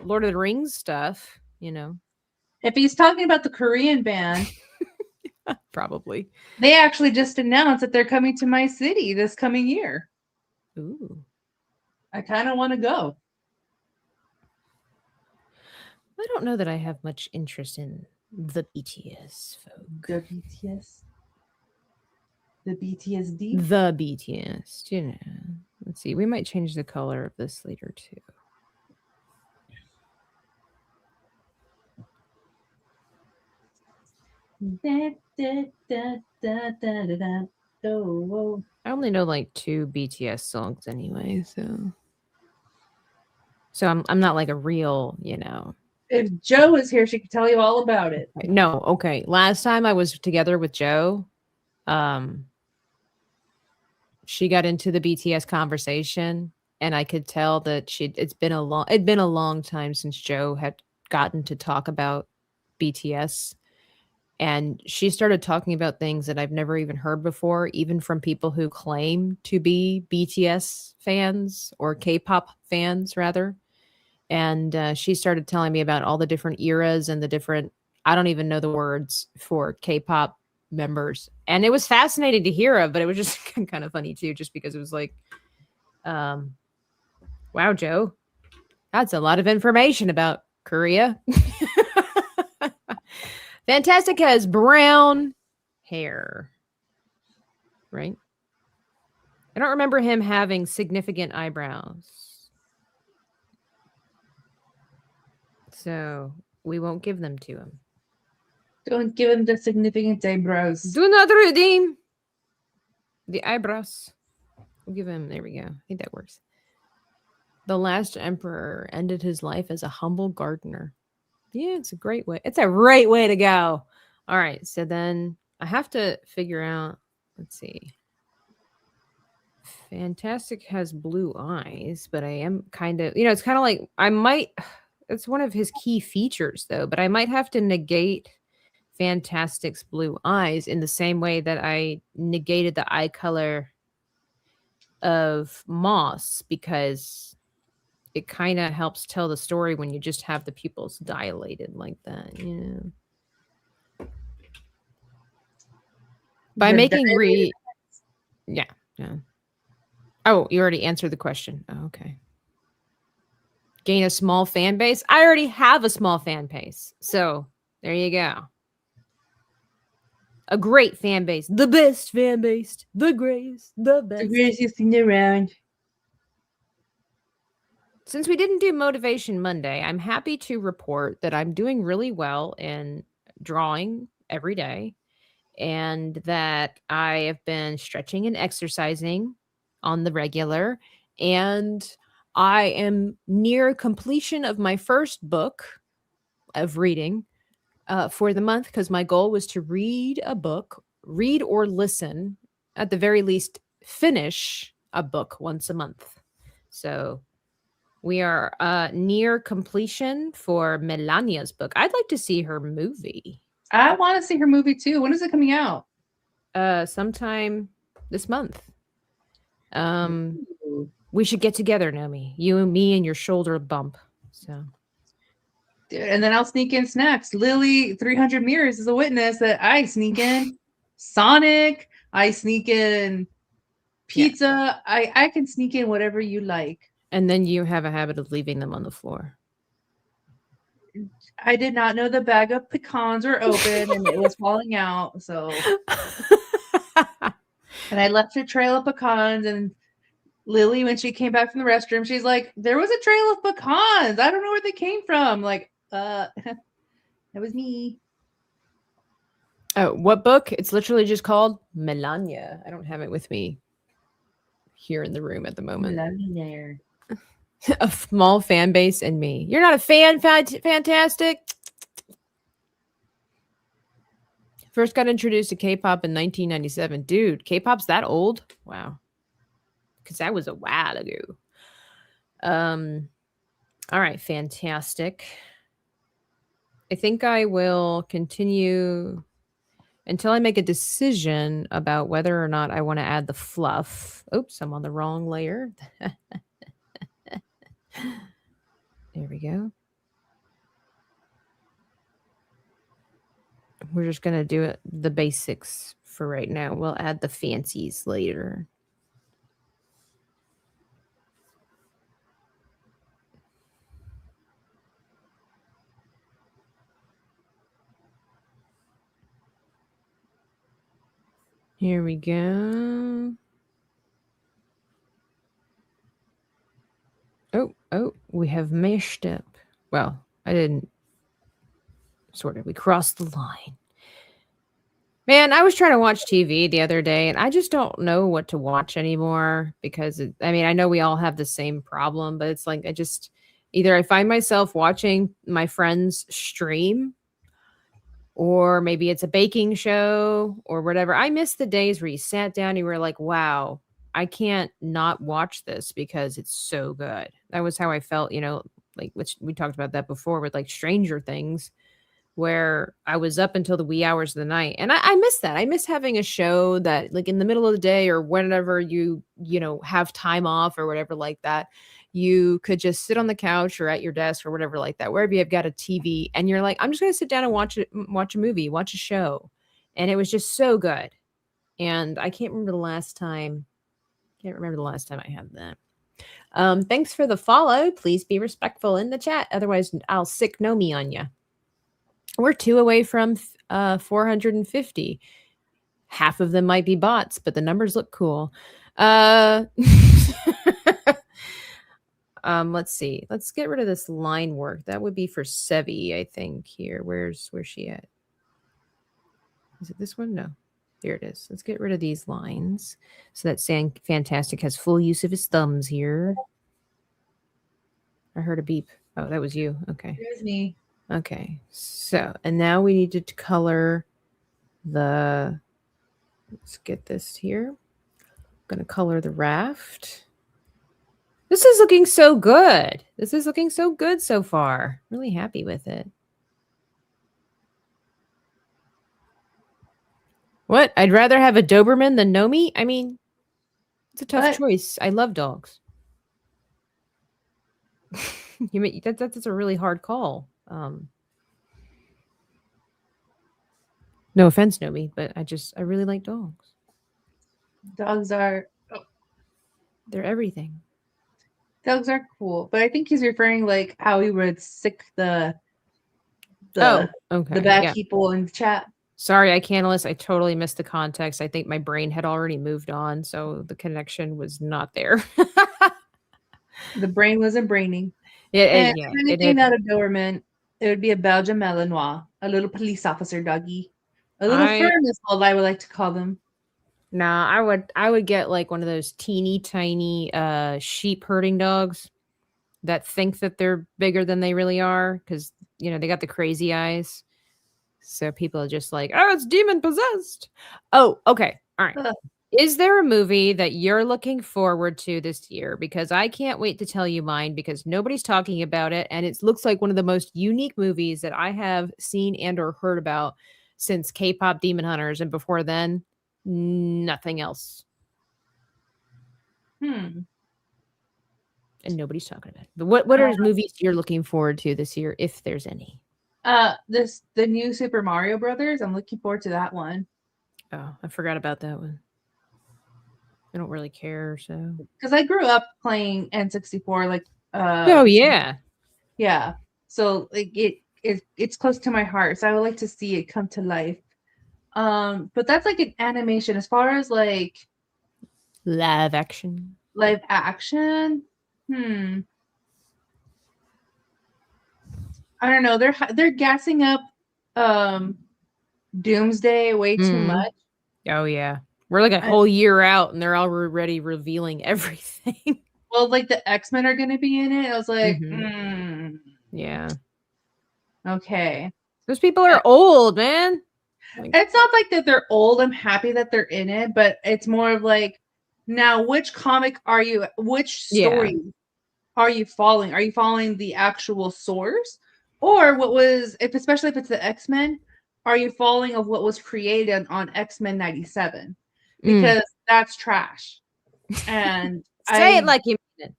Lord of the Rings stuff, If he's talking about the Korean band, probably. They actually just announced that they're coming to my city this coming year. Ooh. I kind of want to go. I don't know that I have much interest in the BTS folk. The BTS? The BTSD? The BTS, Let's see. We might change the color of this later, too. I only know like 2 BTS songs anyway, so I'm not like a real, If Joe was here, she could tell you all about it. No, okay. Last time I was together with Joe, she got into the BTS conversation, and I could tell that it'd been a long time since Joe had gotten to talk about BTS. And she started talking about things that I've never even heard before, even from people who claim to be BTS fans or K-pop fans, rather. And she started telling me about all the different eras and the different, I don't even know the words for K-pop members. And it was fascinating to hear of, but it was just kind of funny too, just because it was like, wow, Joe, that's a lot of information about Korea. Fantastic has brown hair, right? I don't remember him having significant eyebrows. So we won't give them to him. Don't give him the significant eyebrows. Do not redeem the eyebrows. We'll give him, there we go. I think that works. The last emperor ended his life as a humble gardener. Yeah, it's a great way. It's a great way to go. All right. So then I have to figure out, let's see. Fantastic has blue eyes, but I am kind of, it's kind of like it's one of his key features though, but I might have to negate Fantastic's blue eyes in the same way that I negated the eye color of Moss, because it kind of helps tell the story when you just have the pupils dilated like that, By The making dilated yeah. Oh, you already answered the question. Oh, okay. Gain a small fan base. I already have a small fan base. So there you go. A great fan base. The best fan base. The greatest. The best. The greatest thing around. Since we didn't do Motivation Monday, I'm happy to report that I'm doing really well in drawing every day, and that I have been stretching and exercising on the regular, and I am near completion of my first book of reading for the month, because my goal was to read a book, read or listen, at the very least, finish a book once a month. So we are near completion for Melania's book. I'd like to see her movie. I want to see her movie too. When is it coming out? Sometime this month. We should get together, Nomi. You and me and your shoulder bump. So, Dude, and then I'll sneak in snacks. Lily 300 Mirrors is a witness that I sneak in Sonic. I sneak in pizza. Yeah. I can sneak in whatever you like. And then you have a habit of leaving them on the floor. I did not know the bag of pecans were open and it was falling out. So, and I left a trail of pecans. And Lily, when she came back from the restroom, she's like, "There was a trail of pecans. I don't know where they came from." Like, that was me. Oh, what book? It's literally just called Melania. I don't have it with me here in the room at the moment. Melania. A small fan base and me. You're not a fan, fantastic. First got introduced to K-pop in 1997. Dude, K-pop's that old? Wow. Because that was a while ago. All right, fantastic. I think I will continue until I make a decision about whether or not I want to add the fluff. Oops, I'm on the wrong layer. There we go. We're just going to do it, the basics for right now. We'll add the fancies later. Here we go. Oh, we have meshed up. Well, I didn't. Sort of. We crossed the line. Man, I was trying to watch TV the other day, and I just don't know what to watch anymore, because, I know we all have the same problem, but it's like either I find myself watching my friends stream, or maybe it's a baking show or whatever. I miss the days where you sat down and you were like, wow, I can't not watch this because it's so good. That was how I felt, which we talked about that before with like Stranger Things, where I was up until the wee hours of the night. And I miss that. I miss having a show that, like, in the middle of the day or whenever you have time off or whatever like that, you could just sit on the couch or at your desk or whatever like that, wherever you've got a TV, and you're like, I'm just going to sit down and watch a movie, watch a show. And it was just so good. And I can't remember the last time I had that. Thanks for the follow. Please be respectful in the chat. Otherwise, I'll sick Nomi on you. We're 2 away from 450. Half of them might be bots, but the numbers look cool. Let's see. Let's get rid of this line work. That would be for Sevvy, I think. Here, where's she at? Is it this one? No. Here it is. Let's get rid of these lines so that Fantastic has full use of his thumbs here. I heard a beep. Oh, that was you. Okay. It was me. Okay. So, and now we need to color let's get this here. gonna color the raft. This is looking so good. This is looking so good so far. Really happy with it. What? I'd rather have a Doberman than Nomi? I mean, it's a tough What? choice. I love dogs. That's a really hard call. No offense, Nomi, but I really like dogs. Dogs are They're everything. dogs are cool, but I think he's referring like how he would sick the Oh, okay. the bad Yeah. people in the chat. Sorry, I can't. I totally missed the context. I think my brain had already moved on, so the connection was not there. The brain wasn't braining. Yeah, And yeah, if it anything, had. not a Doberman, it would be a Belgian Malinois, a little police officer doggy, a little firm is all I would like to call them. Nah, I would get like one of those teeny tiny sheep herding dogs that think that they're bigger than they really are because they got the crazy eyes. So people are just like, oh, it's demon possessed. Oh, okay. All right. Ugh. Is there a movie that you're looking forward to this year? Because I can't wait to tell you mine because nobody's talking about it. And it looks like one of the most unique movies that I have seen and or heard about since K-pop Demon Hunters. And before then, nothing else. Hmm. And nobody's talking about it. But what are movies you're looking forward to this year, if there's any? The new Super Mario Brothers. I'm looking forward to that one. Oh, I forgot about that one. I don't really care, so Because I grew up playing N64, like oh yeah. Yeah. So like it's close to my heart. So I would like to see it come to life. But that's like an animation. As far as like Live action. live action, I don't know. They're gassing up Doomsday way too much. Oh yeah. We're like a whole year out and they're already revealing everything. Well, like the X-Men are gonna be in it. I was like, Yeah. Okay. Those people are old, man. Like, it's not like that they're old. I'm happy that they're in it, but it's more of like, now which comic are you, which story are you following? Are you following the actual source? Or what was, especially if it's the X-Men, are you following of what was created on X-Men 97? Because that's trash. And say it like you mean it.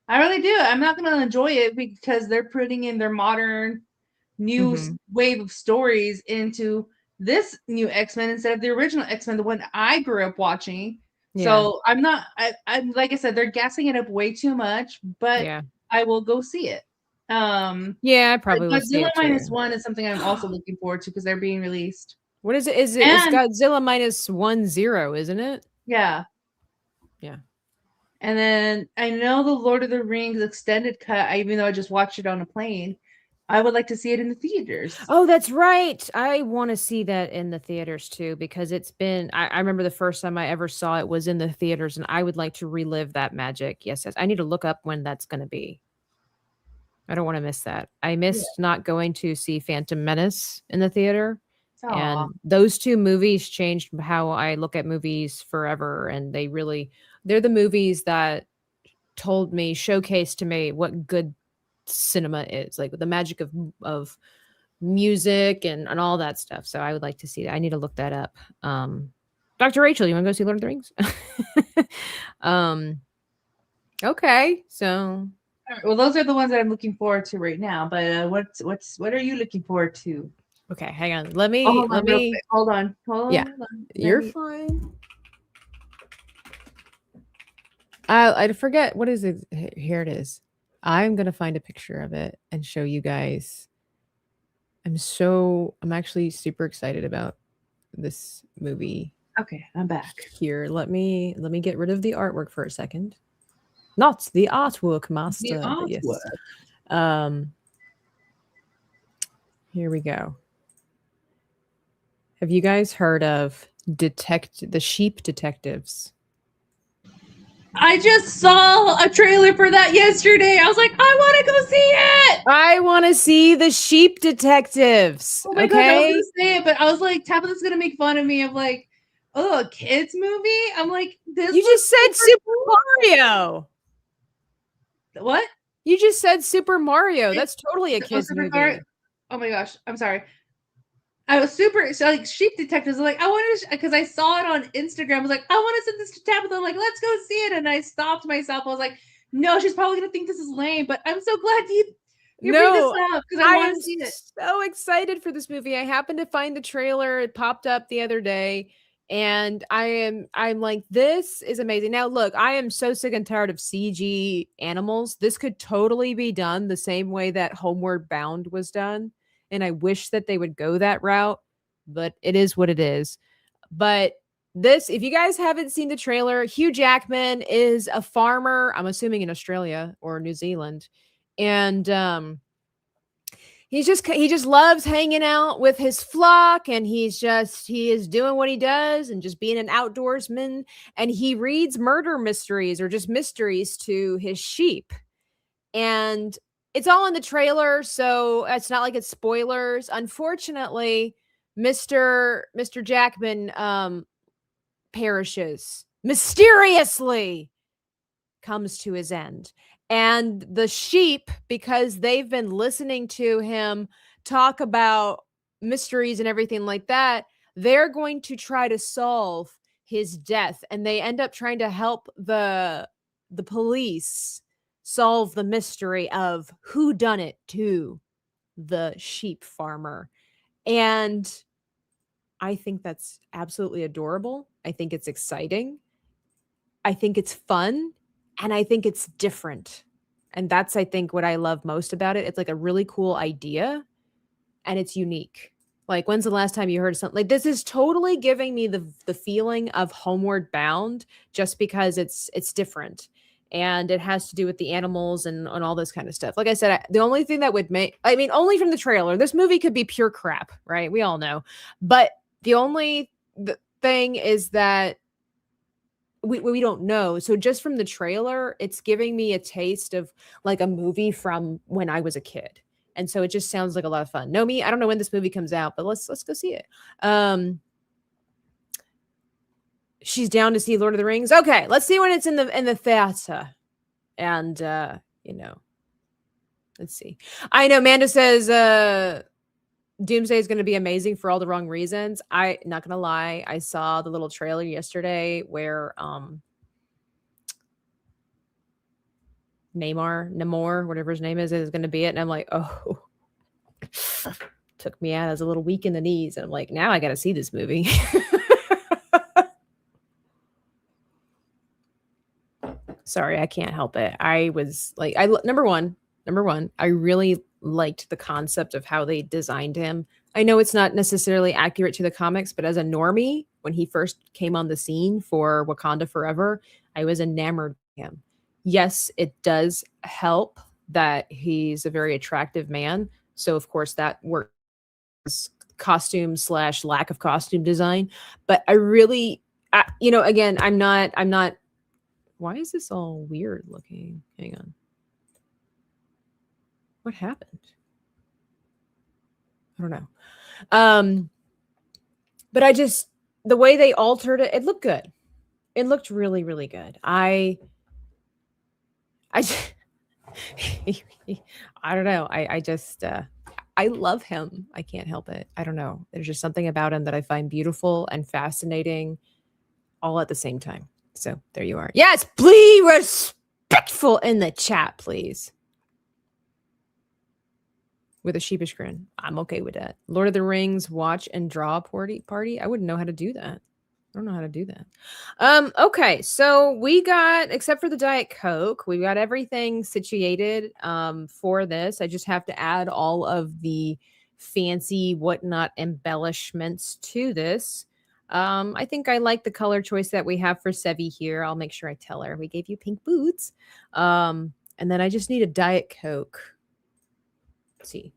I really do. I'm not going to enjoy it because they're putting in their modern new wave of stories into this new X-Men instead of the original X-Men, the one I grew up watching. Yeah. So I'm like I said, they're gassing it up way too much, but I will go see it. I probably will see it too. Godzilla -1 is something I'm also looking forward to because they're being released. What is it? It's Godzilla -10, isn't it? Yeah. Yeah. And then I know the Lord of the Rings extended cut, even though I just watched it on a plane. I would like to see it in the theaters. Oh, that's right. I want to see that in the theaters too, because it's been, I remember the first time I ever saw it was in the theaters, and I would like to relive that magic. Yes. I need to look up when that's going to be. I don't want to miss that. I missed not going to see Phantom Menace in the theater. Aww. And those two movies changed how I look at movies forever. And they're the movies that showcased to me what good cinema is, like the magic of music and all that stuff. So I would like to see that. I need to look that up. Dr. Rachel, you want to go see Lord of the Rings? Okay, so all right, well, those are the ones that I'm looking forward to right now. But what are you looking forward to? Okay, hang on. Let me hold on. You're fine. I forget what is it. Here it is. I'm gonna find a picture of it and show you guys. I'm actually super excited about this movie. Okay, I'm back. Here, let me get rid of the artwork for a second. Not the artwork master. The artwork. Yes. Here we go. Have you guys heard of the Sheep Detectives? I just saw a trailer for that yesterday. I was like, I want to go see it. I want to see the Sheep Detectives. Oh my God, I was going to say it, but I was like, Tabitha's going to make fun of me of like, oh, a kids movie. I'm like, this. You just said Super cool. Mario. What? You just said Super Mario. That's totally a kids Super movie. Mario. Oh my gosh, I'm sorry. I was super so like Sheep Detectives. Like I wanted to because I saw it on Instagram. I was like, I want to send this to Tabitha. I'm like, let's go see it. And I stopped myself. I was like, no, she's probably gonna think this is lame. But I'm so glad you bring this up because I want am to see it. so excited for this movie. I happened to find the trailer. It popped up the other day, and I'm like, this is amazing. Now, look, I am so sick and tired of CG animals. This could totally be done the same way that Homeward Bound was done, and I wish that they would go that route, but it is what it is. But this, if you guys haven't seen the trailer, Hugh Jackman is a farmer, I'm assuming in Australia or New Zealand. And he just loves hanging out with his flock, and he is doing what he does and just being an outdoorsman, and he reads murder mysteries or just mysteries to his sheep. And it's all in the trailer, so it's not like it's spoilers. Unfortunately, Mr. Jackman perishes mysteriously, comes to his end. And the sheep, because they've been listening to him talk about mysteries and everything like that, they're going to try to solve his death. And they end up trying to help the police solve the mystery of who done it to the sheep farmer. And I think that's absolutely adorable. I think it's exciting. I think it's fun. And I think it's different. And that's, I think, what I love most about it. It's like a really cool idea and it's unique. Like, when's the last time you heard something like this? Is totally giving me the feeling of Homeward Bound, just because it's different. And it has to do with the animals and all this kind of stuff. Like I said, the only thing that would make, I mean, only from the trailer, this movie could be pure crap, right? We all know. But the only thing is that we don't know. So just from the trailer, it's giving me a taste of like a movie from when I was a kid. And so it just sounds like a lot of fun. Nomi, I don't know when this movie comes out, but let's go see it. She's down to see Lord of the Rings. Okay, let's see when it's in the theater. And let's see. I know Amanda says Doomsday is going to be amazing for all the wrong reasons. I not going to lie, I saw the little trailer yesterday where Namor, whatever his name is going to be it, and I'm like, oh, took me out as a little weak in the knees, and I'm like, now I got to see this movie. Sorry, I can't help it. I was like, number one, I really liked the concept of how they designed him. I know it's not necessarily accurate to the comics, but as a normie, when he first came on the scene for Wakanda Forever, I was enamored with him. Yes, it does help that he's a very attractive man. So of course that works costume / lack of costume design. But I really, again, I'm not, why is this all weird looking? Hang on. What happened? I don't know. But I just, the way they altered it, it looked good. It looked really, really good. I don't know. I just, I love him. I can't help it. I don't know. There's just something about him that I find beautiful and fascinating all at the same time. So there you are. Yes, be respectful in the chat, please. With a sheepish grin. I'm okay with that. Lord of the Rings watch and draw party. I wouldn't know how to do that. I don't know how to do that. Okay, so we got, except for the Diet Coke, we got everything situated for this. I just have to add all of the fancy whatnot embellishments to this. I think I like the color choice that we have for Sevvy here. I'll make sure I tell her we gave you pink boots. And then I just need a Diet Coke. Let's see.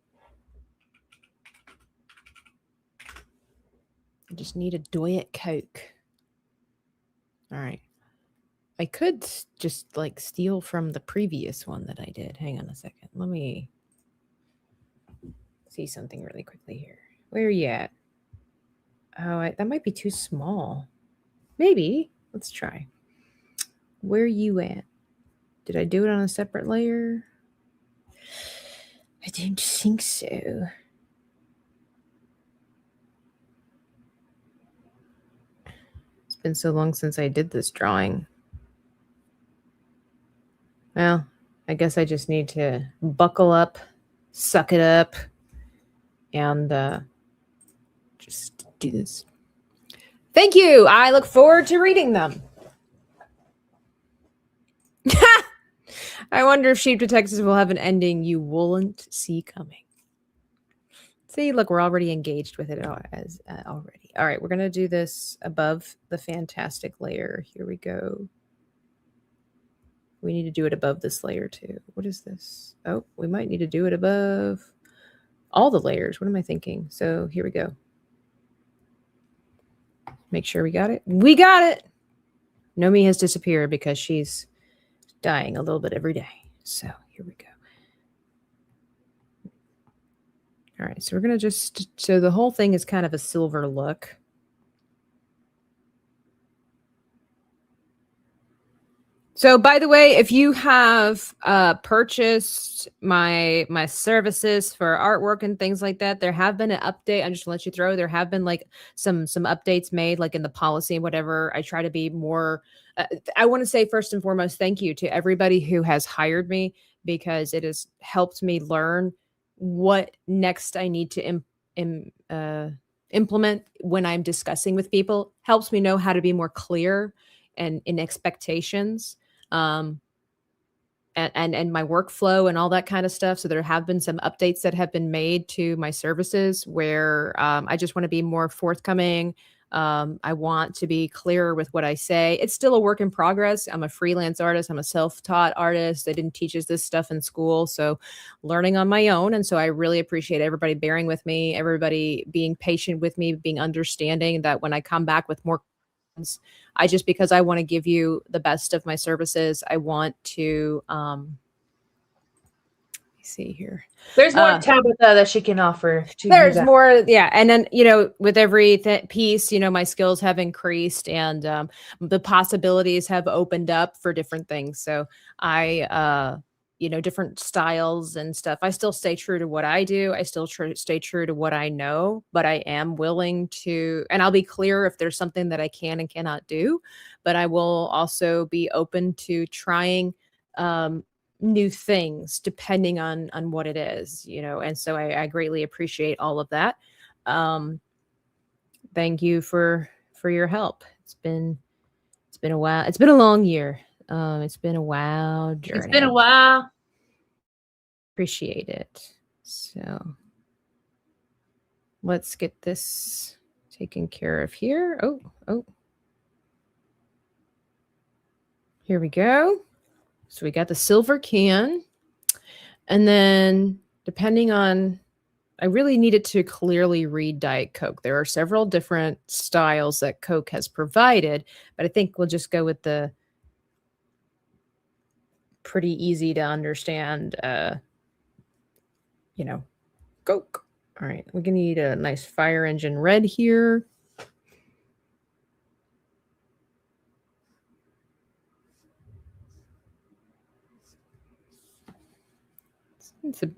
I just need a Diet Coke. All right. I could just like steal from the previous one that I did. Hang on a second. Let me see something really quickly here. Where are you at? Oh, that might be too small. Maybe. Let's try. Where you at? Did I do it on a separate layer? I don't think so. It's been so long since I did this drawing. Well, I guess I just need to buckle up, suck it up, and just do this. Thank you. I look forward to reading them. I wonder if Sheep Detectives will have an ending you wouldn't see coming. See, look, we're already engaged with it already. All right, we're going to do this above the fantastic layer. Here we go. We need to do it above this layer too. What is this? Oh, we might need to do it above all the layers. What am I thinking? So here we go. Make sure we got it. We got it. Nomi has disappeared because she's dying a little bit every day. So here we go. All right, so we're going to just, so the whole thing is kind of a silver look. So by the way, if you have purchased my services for artwork and things like that, there have been an update. I'm just gonna let you throw. There have been like some updates made, like in the policy and whatever. I try to be more. I want to say first and foremost, thank you to everybody who has hired me, because it has helped me learn what next I need to implement when I'm discussing with people. Helps me know how to be more clear and in expectations. And my workflow and all that kind of stuff. So there have been some updates that have been made to my services where I just want to be more forthcoming. I want to be clearer with what I say. It's still a work in progress. I'm a freelance artist. I'm a self-taught artist. I didn't teach us this stuff in school. So learning on my own. And so I really appreciate everybody bearing with me, everybody being patient with me, being understanding that when I come back with more, because I want to give you the best of my services. I want to, let me see here. There's more Tabitha that she can offer. There's more. Yeah. And then, with every piece, my skills have increased and the possibilities have opened up for different things. So I, different styles and stuff. I still stay true to what I do. I still stay true to what I know, but I am willing to, and I'll be clear if there's something that I can and cannot do, but I will also be open to trying new things depending on what it is, and so I greatly appreciate all of that. Thank you for your help. It's been a while. It's been a long year. It's been a wild journey. It's been a while. Appreciate it. So let's get this taken care of here. Oh. Here we go. So we got the silver can. And then depending on, I really needed to clearly read Diet Coke. There are several different styles that Coke has provided, but I think we'll just go with the pretty easy to understand, Coke. All right, we're gonna need a nice fire engine red here.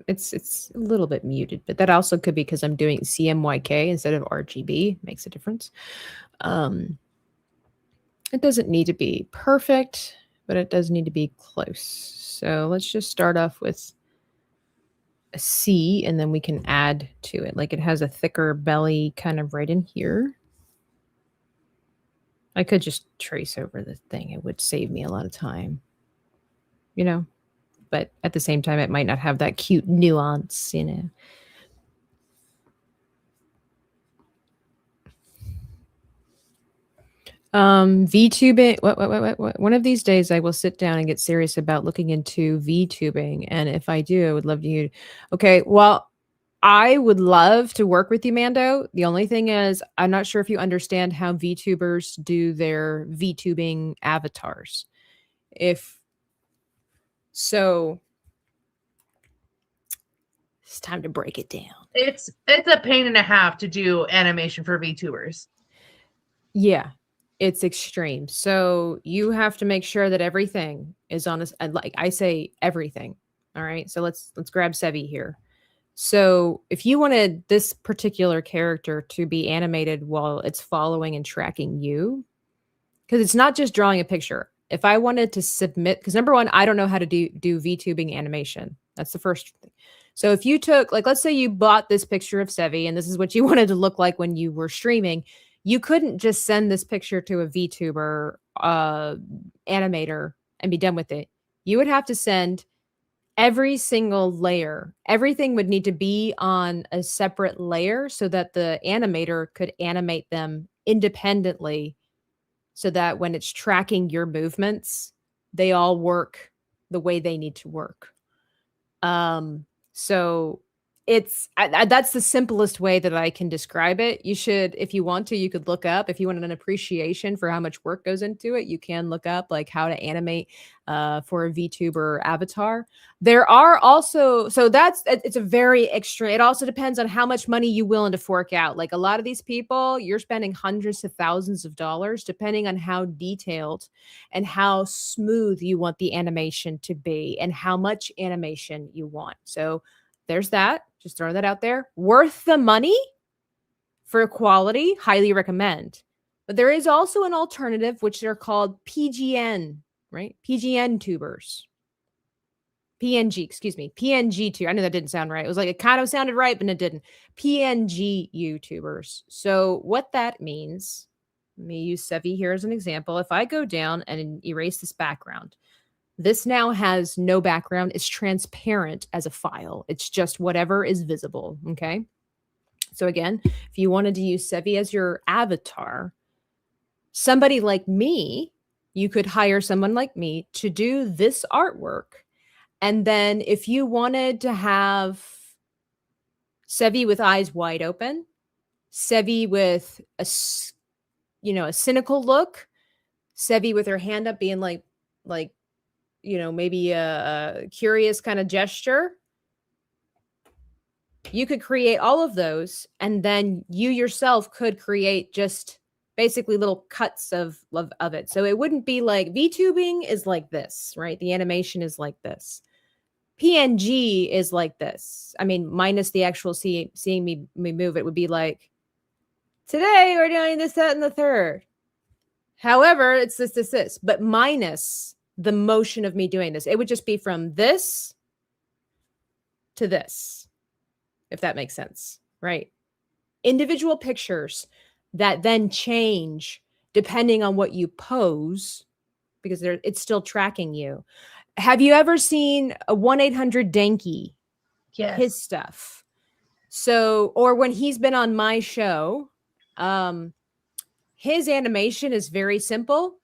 It's a little bit muted, but that also could be because I'm doing CMYK instead of RGB. Makes a difference. It doesn't need to be perfect, but it does need to be close. So let's just start off with a C, and then we can add to it. Like it has a thicker belly kind of right in here. I could just trace over the thing. It would save me a lot of time, but at the same time, it might not have that cute nuance, VTubing. What? One of these days I will sit down and get serious about looking into VTubing. And if I do, I would love you. Okay. Well, I would love to work with you, Mando. The only thing is, I'm not sure if you understand how VTubers do their VTubing avatars. So it's time to break it down. It's a pain and a half to do animation for VTubers. Yeah. it's extreme. So you have to make sure that everything is on this. Like I say, everything. All right. So let's grab Sevvy here. So if you wanted this particular character to be animated while it's following and tracking you, because it's not just drawing a picture. If I wanted to submit, because number one, I don't know how to do VTubing animation. That's the first thing. So if you took, like, let's say you bought this picture of Sevvy and this is what you wanted to look like when you were streaming, you couldn't just send this picture to a VTuber animator and be done with it. You would have to send every single layer. Everything would need to be on a separate layer so that the animator could animate them independently so that when it's tracking your movements, they all work the way they need to work. So it's that's the simplest way that I can describe it. You should, if you want to, you could look up, if you want an appreciation for how much work goes into it, you can look up like how to animate for a VTuber avatar. There are also, so it's a very extreme. It also depends on how much money you're willing to fork out. Like a lot of these people, you're spending hundreds of thousands of dollars depending on how detailed and how smooth you want the animation to be and how much animation you want. So there's that. Just throw that out there. Worth the money for quality, highly recommend. But there is also an alternative, which are called PGN, right? PGN tubers. PNG, excuse me. PNG too. I know that didn't sound right. It was like it kind of sounded right, but it didn't. PNG YouTubers. So what that means, let me use Sevvy here as an example. If I go down and erase this background, this now has no background. It's transparent as a file. It's just whatever is visible. Okay. So again, if you wanted to use Sevvy as your avatar, somebody like me, you could hire someone like me to do this artwork. And then if you wanted to have Sevvy with eyes wide open, Sevvy with a cynical look, Sevvy with her hand up being like, maybe a curious kind of gesture. You could create all of those, and then you yourself could create just basically little cuts of it. So it wouldn't be like VTubing is like this, right? The animation is like this. PNG is like this. I mean, minus the actual seeing me move, it would be like, today we're doing this, that, and the third. However, it's this, but minus the motion of me doing this. It would just be from this to this, if that makes sense, right? Individual pictures that then change depending on what you pose because it's still tracking you. Have you ever seen a 1-800-DENKI? Yes. His stuff. So, or when he's been on my show, his animation is very simple.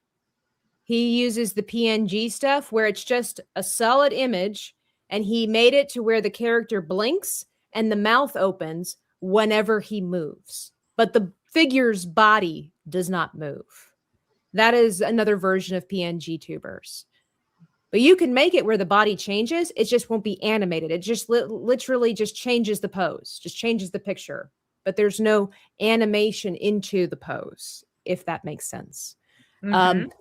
He uses the PNG stuff where it's just a solid image and he made it to where the character blinks and the mouth opens whenever he moves. But the figure's body does not move. That is another version of PNG tubers. But you can make it where the body changes. It just won't be animated. It just literally just changes the pose, just changes the picture. But there's no animation into the pose, if that makes sense.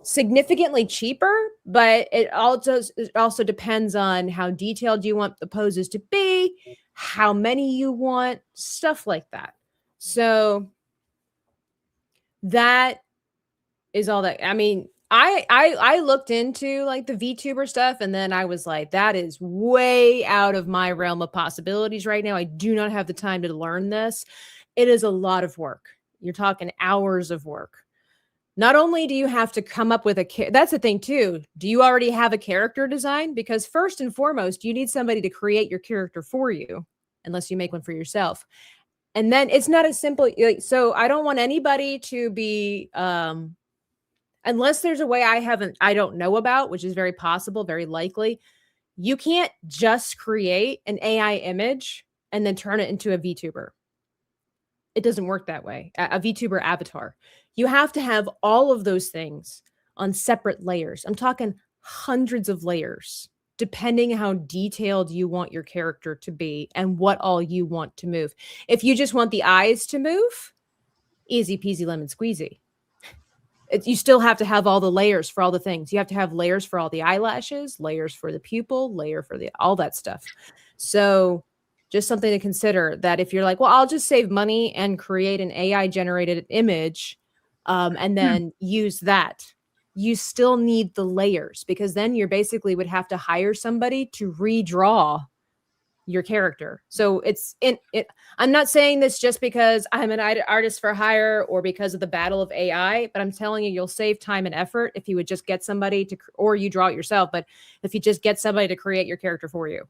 Significantly cheaper, but it also depends on how detailed you want the poses to be, how many you want, stuff like that. So that is all that. I mean, I looked into like the VTuber stuff, and then I was like, that is way out of my realm of possibilities right now. I do not have the time to learn this. It is a lot of work. You're talking hours of work. Not only do you have to come up with that's the thing too. Do you already have a character design? Because first and foremost, you need somebody to create your character for you, unless you make one for yourself. And then it's not as simple. So I don't want anybody to be, unless there's a way I don't know about, which is very possible, very likely. You can't just create an AI image and then turn it into a VTuber. It doesn't work that way. A VTuber avatar. You have to have all of those things on separate layers. I'm talking hundreds of layers, depending how detailed you want your character to be and what all you want to move. If you just want the eyes to move, easy peasy lemon squeezy. you still have to have all the layers for all the things. You have to have layers for all the eyelashes, layers for the pupil, layer for all that stuff. So just something to consider, that if you're like, well, I'll just save money and create an AI generated image and then use that, you still need the layers, because then you basically would have to hire somebody to redraw your character. So I'm not saying this just because I'm an artist for hire or because of the battle of AI, but I'm telling you, you'll save time and effort if you would just get somebody to, or you draw it yourself, but if you just get somebody to create your character for you,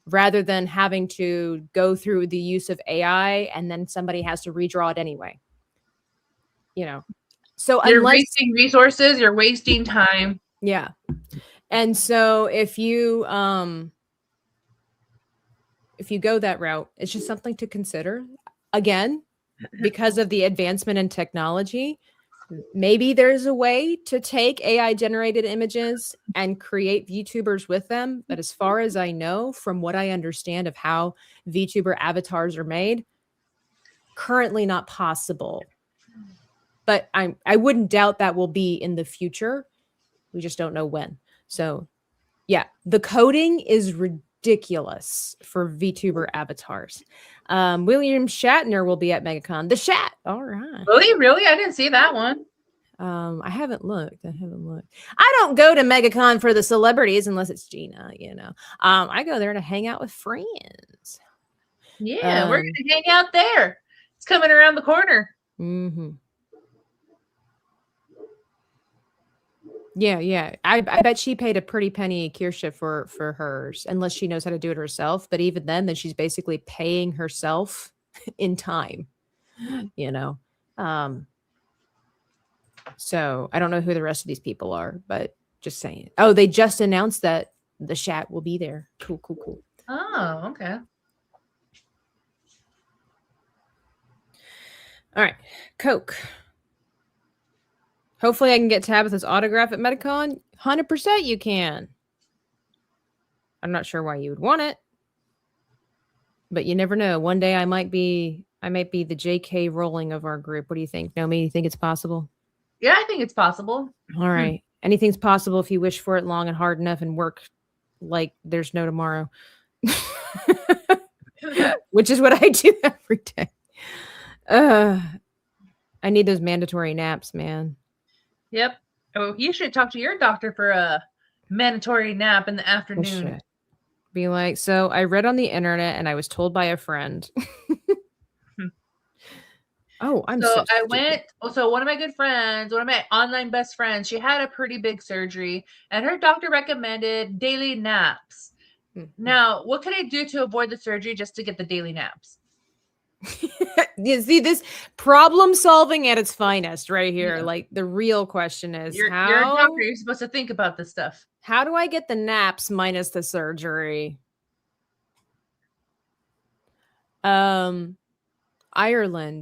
rather than having to go through the use of AI and then somebody has to redraw it anyway. So you're wasting resources, you're wasting time. Yeah. And so if you go that route, it's just something to consider. Again, because of the advancement in technology, maybe there's a way to take AI generated images and create VTubers with them. But as far as I know, from what I understand of how VTuber avatars are made, currently not possible. But I wouldn't doubt that will be in the future. We just don't know when. So yeah, the coding is ridiculous for VTuber avatars. William Shatner will be at MegaCon. The Shat. All right. Really? I didn't see that one. I haven't looked. I don't go to MegaCon for the celebrities unless it's Gina, I go there to hang out with friends. Yeah, we're gonna hang out there. It's coming around the corner. Mm-hmm. Yeah. I bet she paid a pretty penny Kirsche for hers, unless she knows how to do it herself. But even then she's basically paying herself in time, So I don't know who the rest of these people are, but just saying. Oh, they just announced that the Shat will be there. Cool. Oh, okay. All right, Coke. Hopefully I can get Tabitha's autograph at MegaCon. 100% you can. I'm not sure why you would want it, but you never know. One day I might be the JK Rowling of our group. What do you think, Nomi? You think it's possible? Yeah, I think it's possible. All right. Anything's possible if you wish for it long and hard enough and work like there's no tomorrow. Which is what I do every day. I need those mandatory naps, man. Yep. Oh, you should talk to your doctor for a mandatory nap in the afternoon. Be like, so I read on the internet and I was told by a friend. Oh, so one of my good friends, one of my online best friends, she had a pretty big surgery and her doctor recommended daily naps. Now, what can I do to avoid the surgery just to get the daily naps? You see, this problem solving at its finest right here. Yeah. Like the real question is, you're a doctor, you're supposed to think about this stuff. How do I get the naps minus the surgery? Ireland.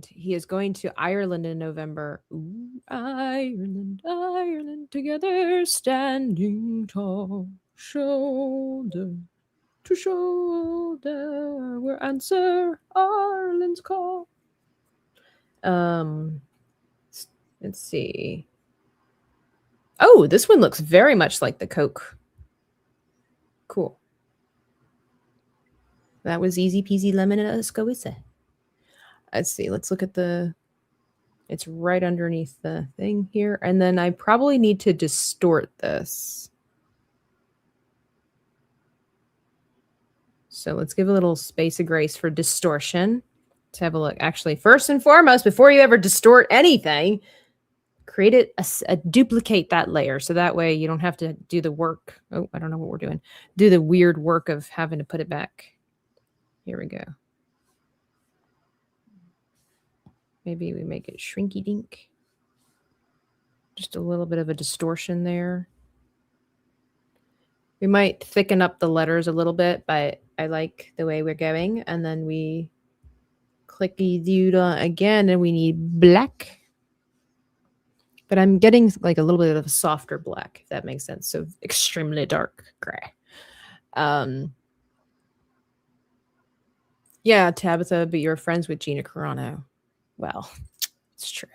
He is going to Ireland in November. Ooh, Ireland, together, standing tall, shoulder to shoulder, we'll answer Ireland's call. Let's see. Oh, this one looks very much like the Coke. Cool. That was easy peasy lemon squeezy. Let's see. Let's look at it's right underneath the thing here. And then I probably need to distort this. So let's give a little space of grace for distortion. Let's have a look. Actually, first and foremost, before you ever distort anything, duplicate that layer. So that way you don't have to do the work. Oh, I don't know what we're doing. Do the weird work of having to put it back. Here we go. Maybe we make it shrinky dink. Just a little bit of a distortion there. We might thicken up the letters a little bit, but I like the way we're going. And then we clicky do again, and we need black. But I'm getting like a little bit of a softer black, if that makes sense. So extremely dark gray. Yeah, Tabitha, but you're friends with Gina Carano. Well, it's true.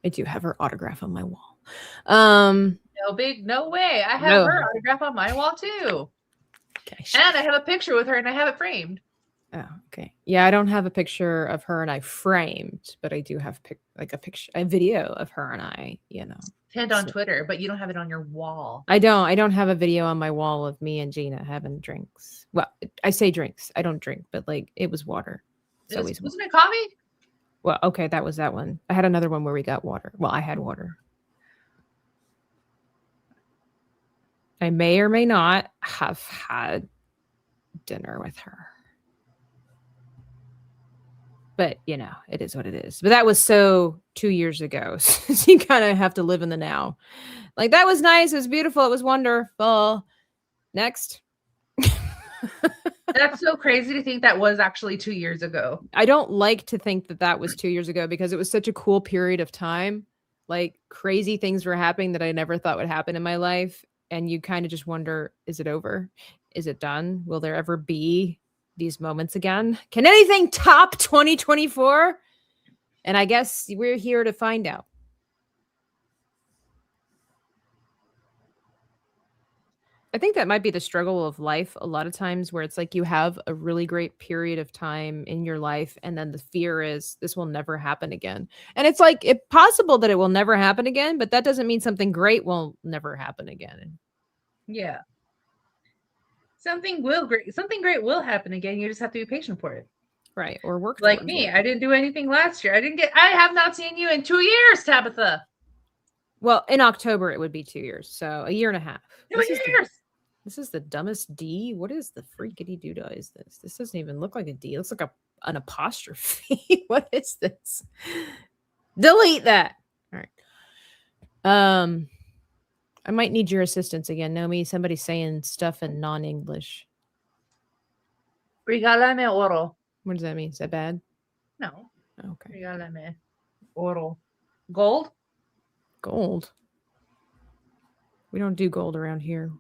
I do have her autograph on my wall. No way. I have No. her autograph on my wall too. Okay. And I have a picture with her and I have it framed. Oh, okay. Yeah, I don't have a picture of her and I framed, but I do have a video of her and I, Pinned on So- Twitter, but you don't have it on your wall. I don't have a video on my wall of me and Gina having drinks. Well, I say drinks. I don't drink, but like it was water. It's always water. Wasn't it coffee? Well, okay, that was that one. I had another one where we got water. Well, I had water. I may or may not have had dinner with her. But, it is what it is. But that was 2 years ago. So you kind of have to live in the now. Like, that was nice. It was beautiful. It was wonderful. Next. That's so crazy to think that was actually 2 years ago. I don't like to think that was 2 years ago because it was such a cool period of time. Like, crazy things were happening that I never thought would happen in my life. And you kind of just wonder, is it over? Is it done? Will there ever be these moments again? Can anything top 2024? And I guess we're here to find out. I think that might be the struggle of life a lot of times, where it's like you have a really great period of time in your life and then the fear is this will never happen again. And it's like it's possible that it will never happen again, but that doesn't mean something great will never happen again. Yeah. Something great will happen again. You just have to be patient for it. Right. Or work Like towards me, it. I didn't do anything last year. I have not seen you in 2 years, Tabitha. Well, in October it would be 2 years, so a year and a half. 2 years. This is the dumbest D. What is the freakity doodah is this? This doesn't even look like a D. It looks like an apostrophe. What is this? Delete that. All right. I might need your assistance again, Nomi. Somebody's saying stuff in non-English. Regálame oro. What does that mean? Is that bad? No. Okay. Regálame oro. Gold? Gold. We don't do gold around here.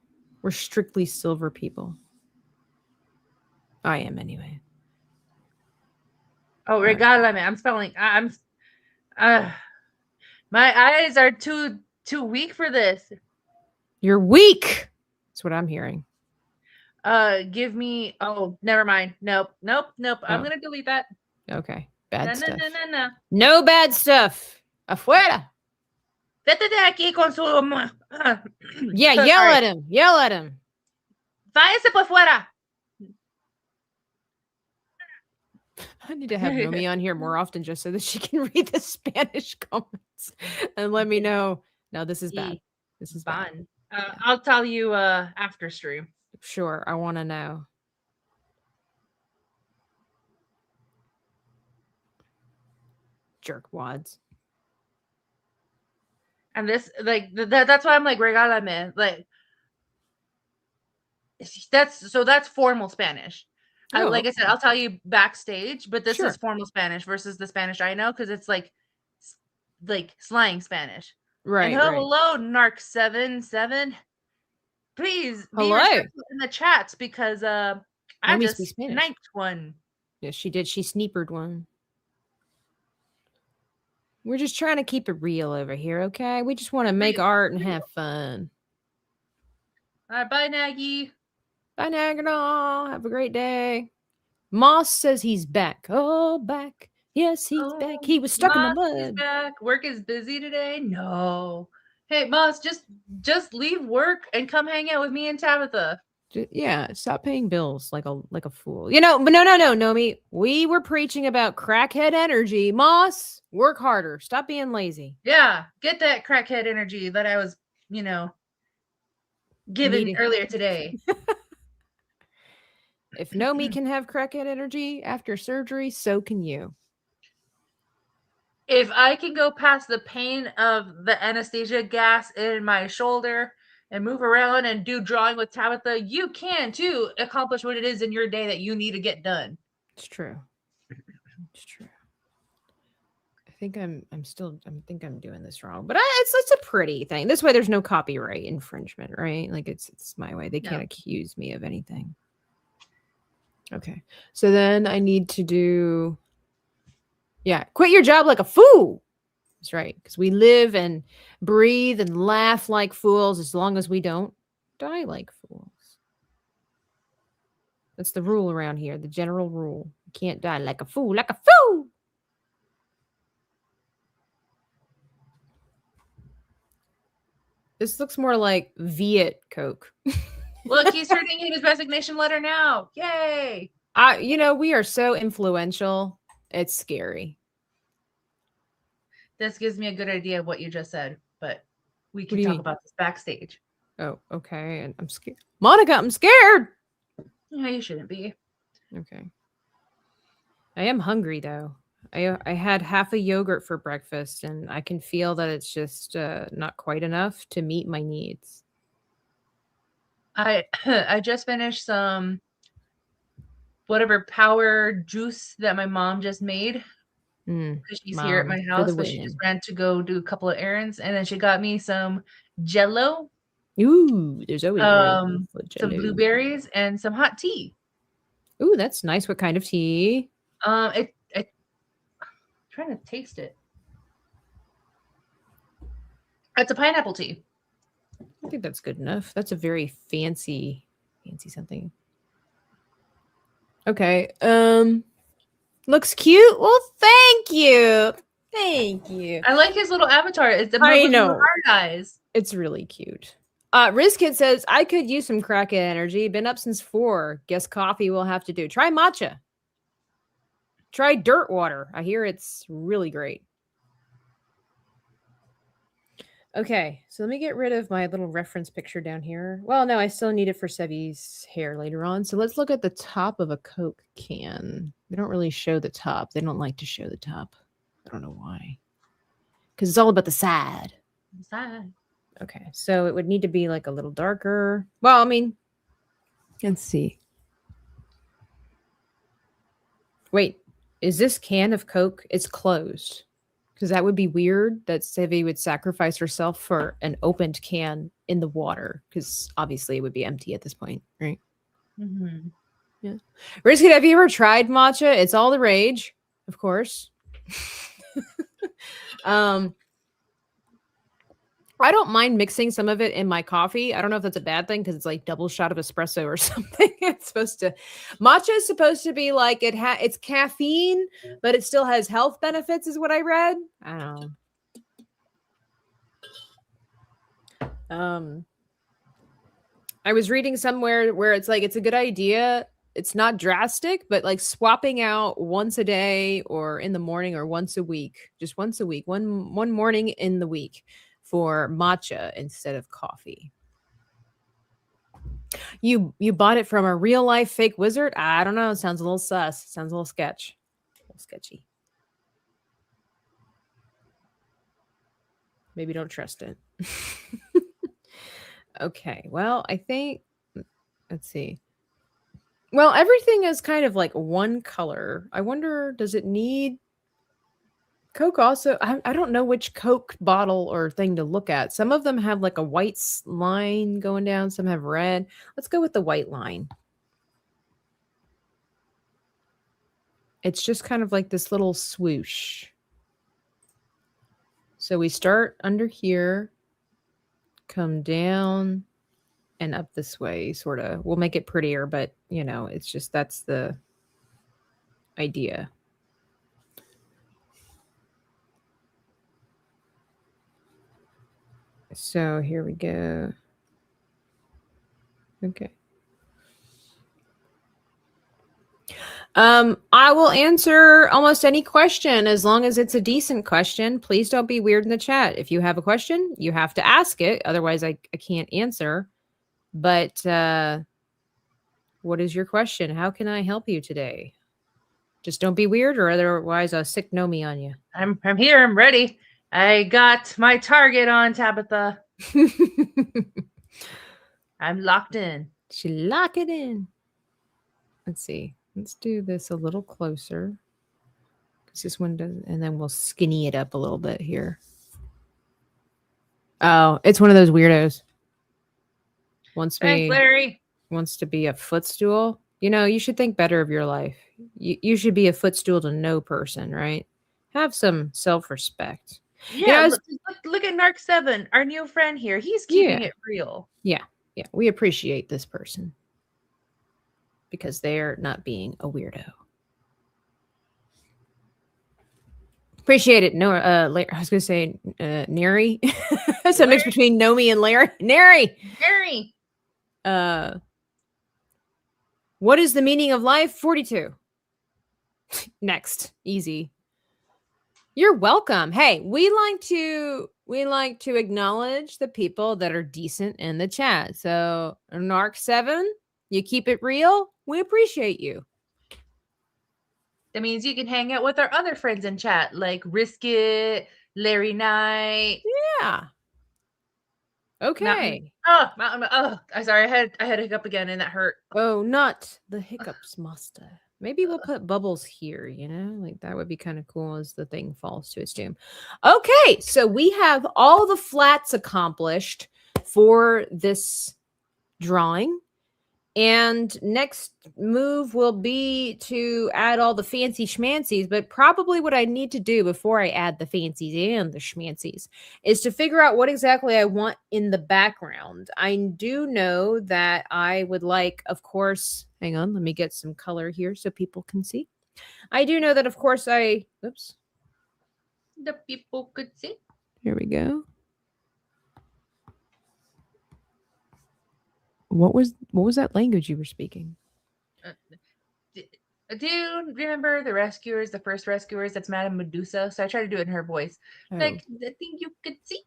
We're strictly silver people. I am anyway. Oh, regálame. I'm spelling. My eyes are too weak for this. You're weak. That's what I'm hearing. Give me. Oh, never mind. Nope. I'm gonna delete that. Okay. Bad stuff. No. No bad stuff. Afuera. Vete de aquí con su. Yeah, So yell sorry. at him. Yell at him. Váyase por fuera. I need to have Nomi on here more often just so that she can read the Spanish comments and let me know. No, this is bad. This is bad. Fun. I'll tell you after stream. Sure. I want to know. Jerkwads. And this, like, that's why I'm like, regálame. Like, that's formal Spanish. Oh, Like I said, I'll tell you backstage, but this Sure. is formal Spanish versus the Spanish I know because it's like slang Spanish. Right. And Right. hello, Narc77. Please be Hello. respectful in the chats because I Nomi just speaks Spanish. sniped one. Yes, she did. She sneepered one. We're just trying to keep it real over here, okay? We just want to make Real, art and have fun. All right, bye, Nagy. Bye, Naganal. Have a great day. Moss says he's back. Oh, back. Yes, he's back. He was stuck in the Moss is mud. back. Work is busy today. No. Hey, Moss, just leave work and come hang out with me and Tabitha. Yeah, stop paying bills like a fool. But no, Nomi. We were preaching about crackhead energy. Moss, work harder. Stop being lazy. Yeah, get that crackhead energy that I was, given Needing. earlier today. If Nomi can have crackhead energy after surgery, so can you. If I can go past the pain of the anesthesia gas in my shoulder and move around and do drawing with Tabitha, you can too accomplish what it is in your day that you need to get done. It's true. It's true. I think I'm doing this wrong, but it's a pretty thing. This way, there's no copyright infringement, right? Like it's my way. They can't accuse me of anything. Okay, so then I need to do, quit your job like a fool. That's right. Because we live and breathe and laugh like fools as long as we don't die like fools. That's the rule around here, the general rule. You can't die like a fool, like a fool. This looks more like Viet Coke. Look, he's turning in his resignation letter now. Yay! We are so influential. It's scary. This gives me a good idea of what you just said, but we do can you talk mean? about this backstage. Oh, okay. And I'm scared. Monica, I'm scared. No, you shouldn't be. Okay. I am hungry though. I had half a yogurt for breakfast and I can feel that it's just not quite enough to meet my needs. I just finished some whatever power juice that my mom just made because she's here at Mom, my for house, the but she just win. ran to go do a couple of errands, and then she got me some Jello, Ooh, there's always room for some Jello. blueberries, and some hot tea. Ooh, that's nice. What kind of tea? I'm trying to taste it. It's a pineapple tea. I think that's good enough. That's a very fancy something. Okay. Looks cute. Well, thank you. Thank you. I like his little avatar. It's the I with the know. hard eyes. It's really cute. Rizkid says, I could use some Kraken energy. Been up since 4. Guess coffee will have to do. Try matcha. Try dirt water. I hear it's really great. Okay, so let me get rid of my little reference picture down here. Well, no, I still need it for Sevvy's hair later on. So let's look at the top of a Coke can. They don't really show the top. They don't like to show the top. I don't know why. Because it's all about the side. Okay, so it would need to be like a little darker. Well, I mean, let's see. Wait, is this can of Coke? It's closed. Because that would be weird that Sevvy would sacrifice herself for an opened can in the water. Because obviously it would be empty at this point, right? Mm-hmm. Yeah. Rizkid, have you ever tried matcha? It's all the rage, of course. I don't mind mixing some of it in my coffee. I don't know if that's a bad thing because it's like double shot of espresso or something. It's supposed to matcha is supposed to be like it's caffeine, but it still has health benefits, is what I read. I don't know. I was reading somewhere where it's like it's a good idea. It's not drastic, but like swapping out once a day or in the morning or once a week, just once a week, one morning in the week for matcha instead of coffee. You bought it from a real life fake wizard? I don't know. It sounds a little sus. Sounds a little sketchy. Maybe don't trust it. Okay. Well, I think let's see. Well, everything is kind of like one color. I wonder, does it need Coke also? I don't know which Coke bottle or thing to look at. Some of them have like a white line going down. Some have red. Let's go with the white line. It's just kind of like this little swoosh. So we start under here, come down and up this way, sort of. We'll make it prettier, but you know, it's just that's the idea. So here we go. Okay. I will answer almost any question as long as it's a decent question. Please don't be weird in the chat. If you have a question, you have to ask it. Otherwise, I can't answer. But what is your question? How can I help you today? Just don't be weird, or otherwise I'll sick Nomi on you. I'm here. I'm ready. I got my target on, Tabitha. I'm locked in. She lock it in. Let's see. Let's do this a little closer. Because this one doesn't, and then we'll skinny it up a little bit here. Oh, it's one of those weirdos. Thanks, Larry. Wants to be a footstool. You know, you should think better of your life. You should be a footstool to no person, right? Have some self-respect. Yeah, it's- look at Narc 7, our new friend here. He's Yeah. keeping it real. yeah, we appreciate this person because they're not being a weirdo. Appreciate it. No, I was gonna say Neri. It's a mix between Nomi and Larry. Neri. Gary. What is the meaning of life? 42. Next, easy. You're welcome. Hey, we like to acknowledge the people that are decent in the chat. So, Narc 7, you keep it real. We appreciate you. That means you can hang out with our other friends in chat, like Risket, Larry Knight. Yeah. Okay. I'm sorry. I had a hiccup again, and that hurt. Oh, not the hiccups, master. Maybe we'll put bubbles here, like that would be kind of cool as the thing falls to its doom. Okay, so we have all the flats accomplished for this drawing. And next move will be to add all the fancy schmancies. But probably what I need to do before I add the fancies and the schmancies is to figure out what exactly I want in the background. I do know that I would like, of course, hang on, let me get some color here so people can see. I do know that, of course, oops. The people could see. Here we go. What was that language you were speaking? Do you remember the rescuers, the first rescuers? That's Madame Medusa. So I tried to do it in her voice. Oh. Like the thing you could see.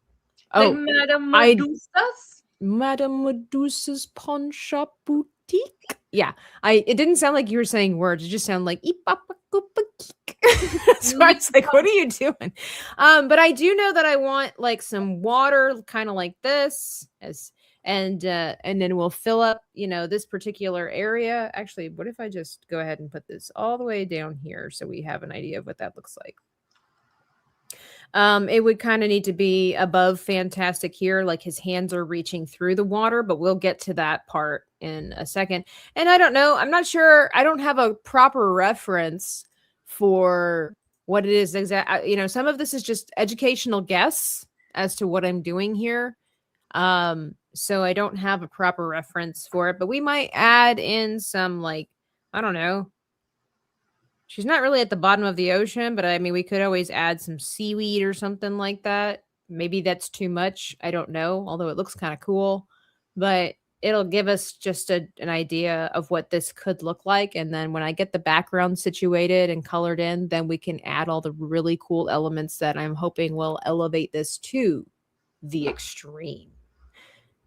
Oh, Like Madame Medusa's. Madame Medusa's pawn shop boutique. Yeah, it didn't sound like you were saying words. It just sounded like so I was like, what are you doing? But I do know that I want like some water, kind of like this, and then we'll fill up, this particular area. Actually, what if I just go ahead and put this all the way down here so we have an idea of what that looks like? It would kind of need to be above Fantastic here, like his hands are reaching through the water, but we'll get to that part in a second. And I don't know, I'm not sure. I don't have a proper reference for what it is exactly. Some of this is just educational guess as to what I'm doing here. So I don't have a proper reference for it, but we might add in some, like, I don't know. She's not really at the bottom of the ocean, but I mean, we could always add some seaweed or something like that. Maybe that's too much. I don't know, although it looks kind of cool, but it'll give us just an idea of what this could look like. And then when I get the background situated and colored in, then we can add all the really cool elements that I'm hoping will elevate this to the extreme.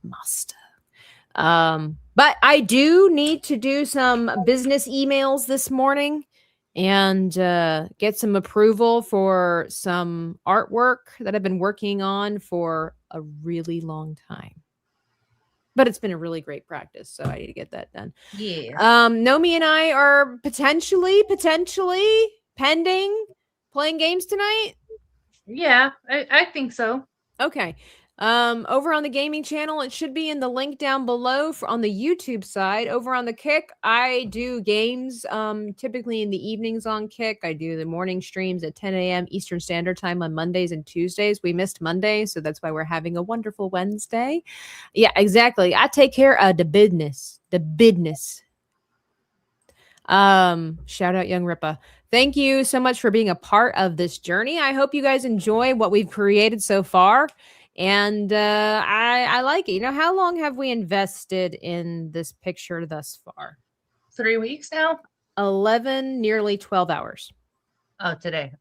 Master. But I do need to do some business emails this morning and get some approval for some artwork that I've been working on for a really long time. But it's been a really great practice, so I need to get that done. Yeah. Nomi and I are potentially pending playing games tonight. Yeah, I think so. Okay. Over on the gaming channel, it should be in the link down below on the YouTube side. Over on the Kick, I do games typically in the evenings on Kick. I do the morning streams at 10 a.m. Eastern Standard Time on Mondays and Tuesdays. We missed Monday, so that's why we're having a wonderful Wednesday. Yeah, exactly. I take care of the business. Shout out Young Ripa. Thank you so much for being a part of this journey. I hope you guys enjoy what we've created so far. And I like it. How long have we invested in this picture thus far? 3 weeks now? 11, nearly 12 hours. Oh, today.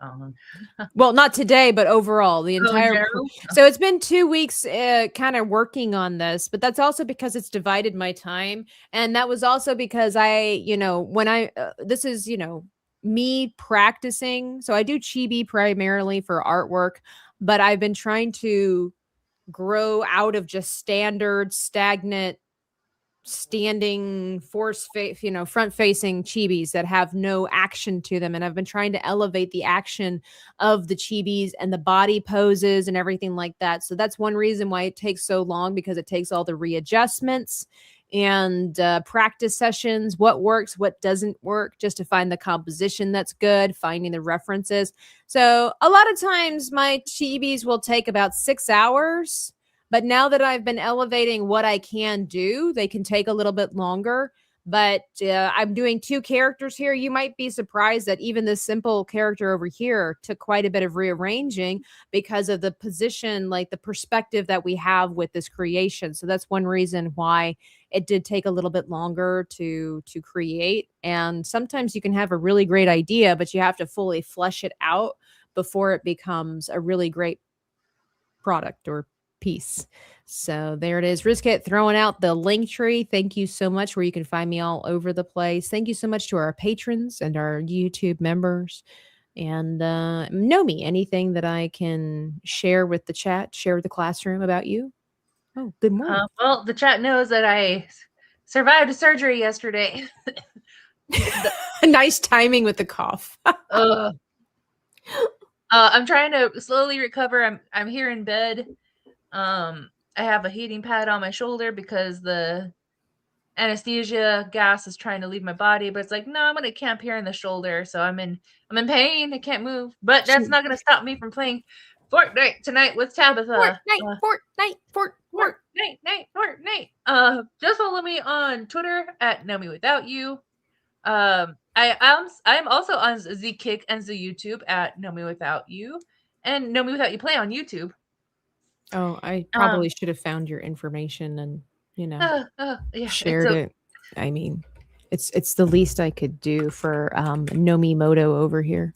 Well, not today, but overall, the entire. general? So it's been 2 weeks kind of working on this, but that's also because it's divided my time. And that was also because this is, me practicing. So I do chibi primarily for artwork, but I've been trying to grow out of just standard, stagnant, standing front facing chibis that have no action to them. And I've been trying to elevate the action of the chibis and the body poses and everything like that. So that's one reason why it takes so long, because it takes all the readjustments and practice sessions, what works, what doesn't work, just to find the composition that's good, finding the references. So a lot of times my chibis will take about 6 hours, but now that I've been elevating what I can do, they can take a little bit longer. But I'm doing 2 characters here. You might be surprised that even this simple character over here took quite a bit of rearranging because of the position, like the perspective that we have with this creation. So that's one reason why it did take a little bit longer to create. And sometimes you can have a really great idea, but you have to fully flesh it out before it becomes a really great product or piece. So there it is. Rizkit throwing out the link tree. Thank you so much, where you can find me all over the place. Thank you so much to our patrons and our YouTube members. And Nomi, anything that I can share with the chat, share with the classroom about you? Oh, good morning. Well, the chat knows that I survived a surgery yesterday. Nice timing with the cough. I'm trying to slowly recover. I'm here in bed. I have a heating pad on my shoulder because the anesthesia gas is trying to leave my body, but it's like, no, I'm gonna camp here in the shoulder. So I'm in pain. I can't move, but that's not gonna stop me from playing Fortnite tonight with Tabitha. Fortnite. Just follow me on Twitter at Nomi Without You. I'm also on Zkick and the YouTube at Nomi Without You, and Nomi Without You Play on YouTube. Oh, I probably should have found your information and, shared it. I mean, it's the least I could do for Nomi Moto over here.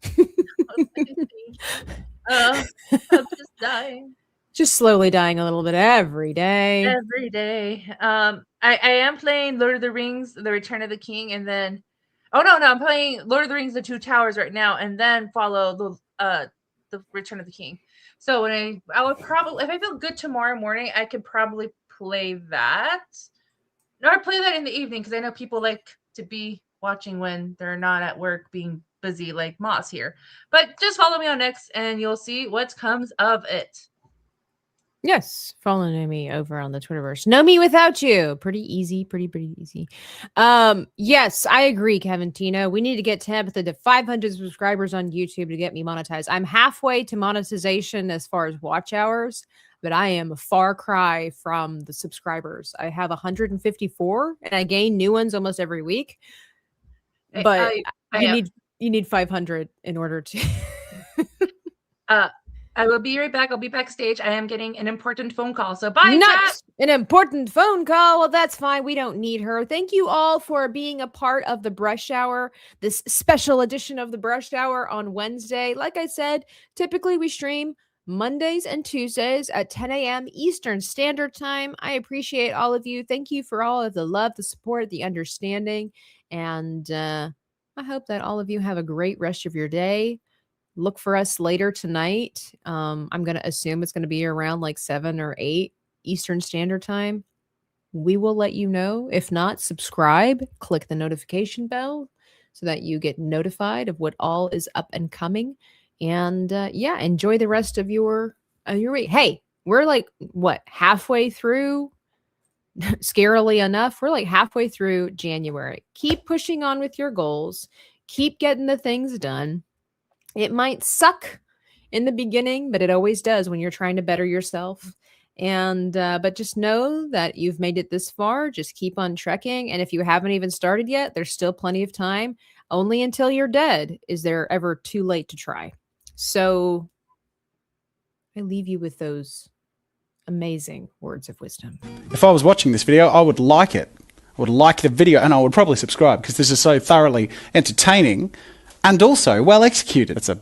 I'm just dying. Just slowly dying a little bit every day. Every day. I am playing Lord of the Rings, The Return of the King, and then I'm playing Lord of the Rings, The Two Towers right now, and then follow the Return of the King. So I would probably, if I feel good tomorrow morning, I could probably play that. Or play that in the evening, because I know people like to be watching when they're not at work being busy like Moss here. But just follow me on X and you'll see what comes of it. Yes, follow Nomi over on the Twitterverse. Nomi Without You. Pretty easy, pretty easy. Yes, I agree, Kevin Tino. We need to get Tabitha to 500 subscribers on YouTube to get me monetized. I'm halfway to monetization as far as watch hours, but I am a far cry from the subscribers. I have 154, and I gain new ones almost every week. But you need 500 in order to. I will be right back. I'll be backstage. I am getting an important phone call. So bye. Not an important phone call. Well, that's fine. We don't need her. Thank you all for being a part of the Brush Hour, this special edition of the Brush Hour on Wednesday. Like I said, typically we stream Mondays and Tuesdays at 10 a.m. Eastern Standard Time. I appreciate all of you. Thank you for all of the love, the support, the understanding. And I hope that all of you have a great rest of your day. Look for us later tonight. I'm going to assume it's going to be around like 7 or 8 Eastern Standard Time. We will let you know. If not, subscribe, click the notification bell so that you get notified of what all is up and coming. And enjoy the rest of your week. Hey, we're like, halfway through? Scarily enough, we're like halfway through January. Keep pushing on with your goals. Keep getting the things done. It might suck in the beginning, but it always does when you're trying to better yourself. And but just know that you've made it this far. Just keep on trekking. And if you haven't even started yet, there's still plenty of time. Only until you're dead is there ever too late to try. So I leave you with those amazing words of wisdom. If I was watching this video, I would like it. I would like the video, and I would probably subscribe because this is so thoroughly entertaining and also well executed. It's a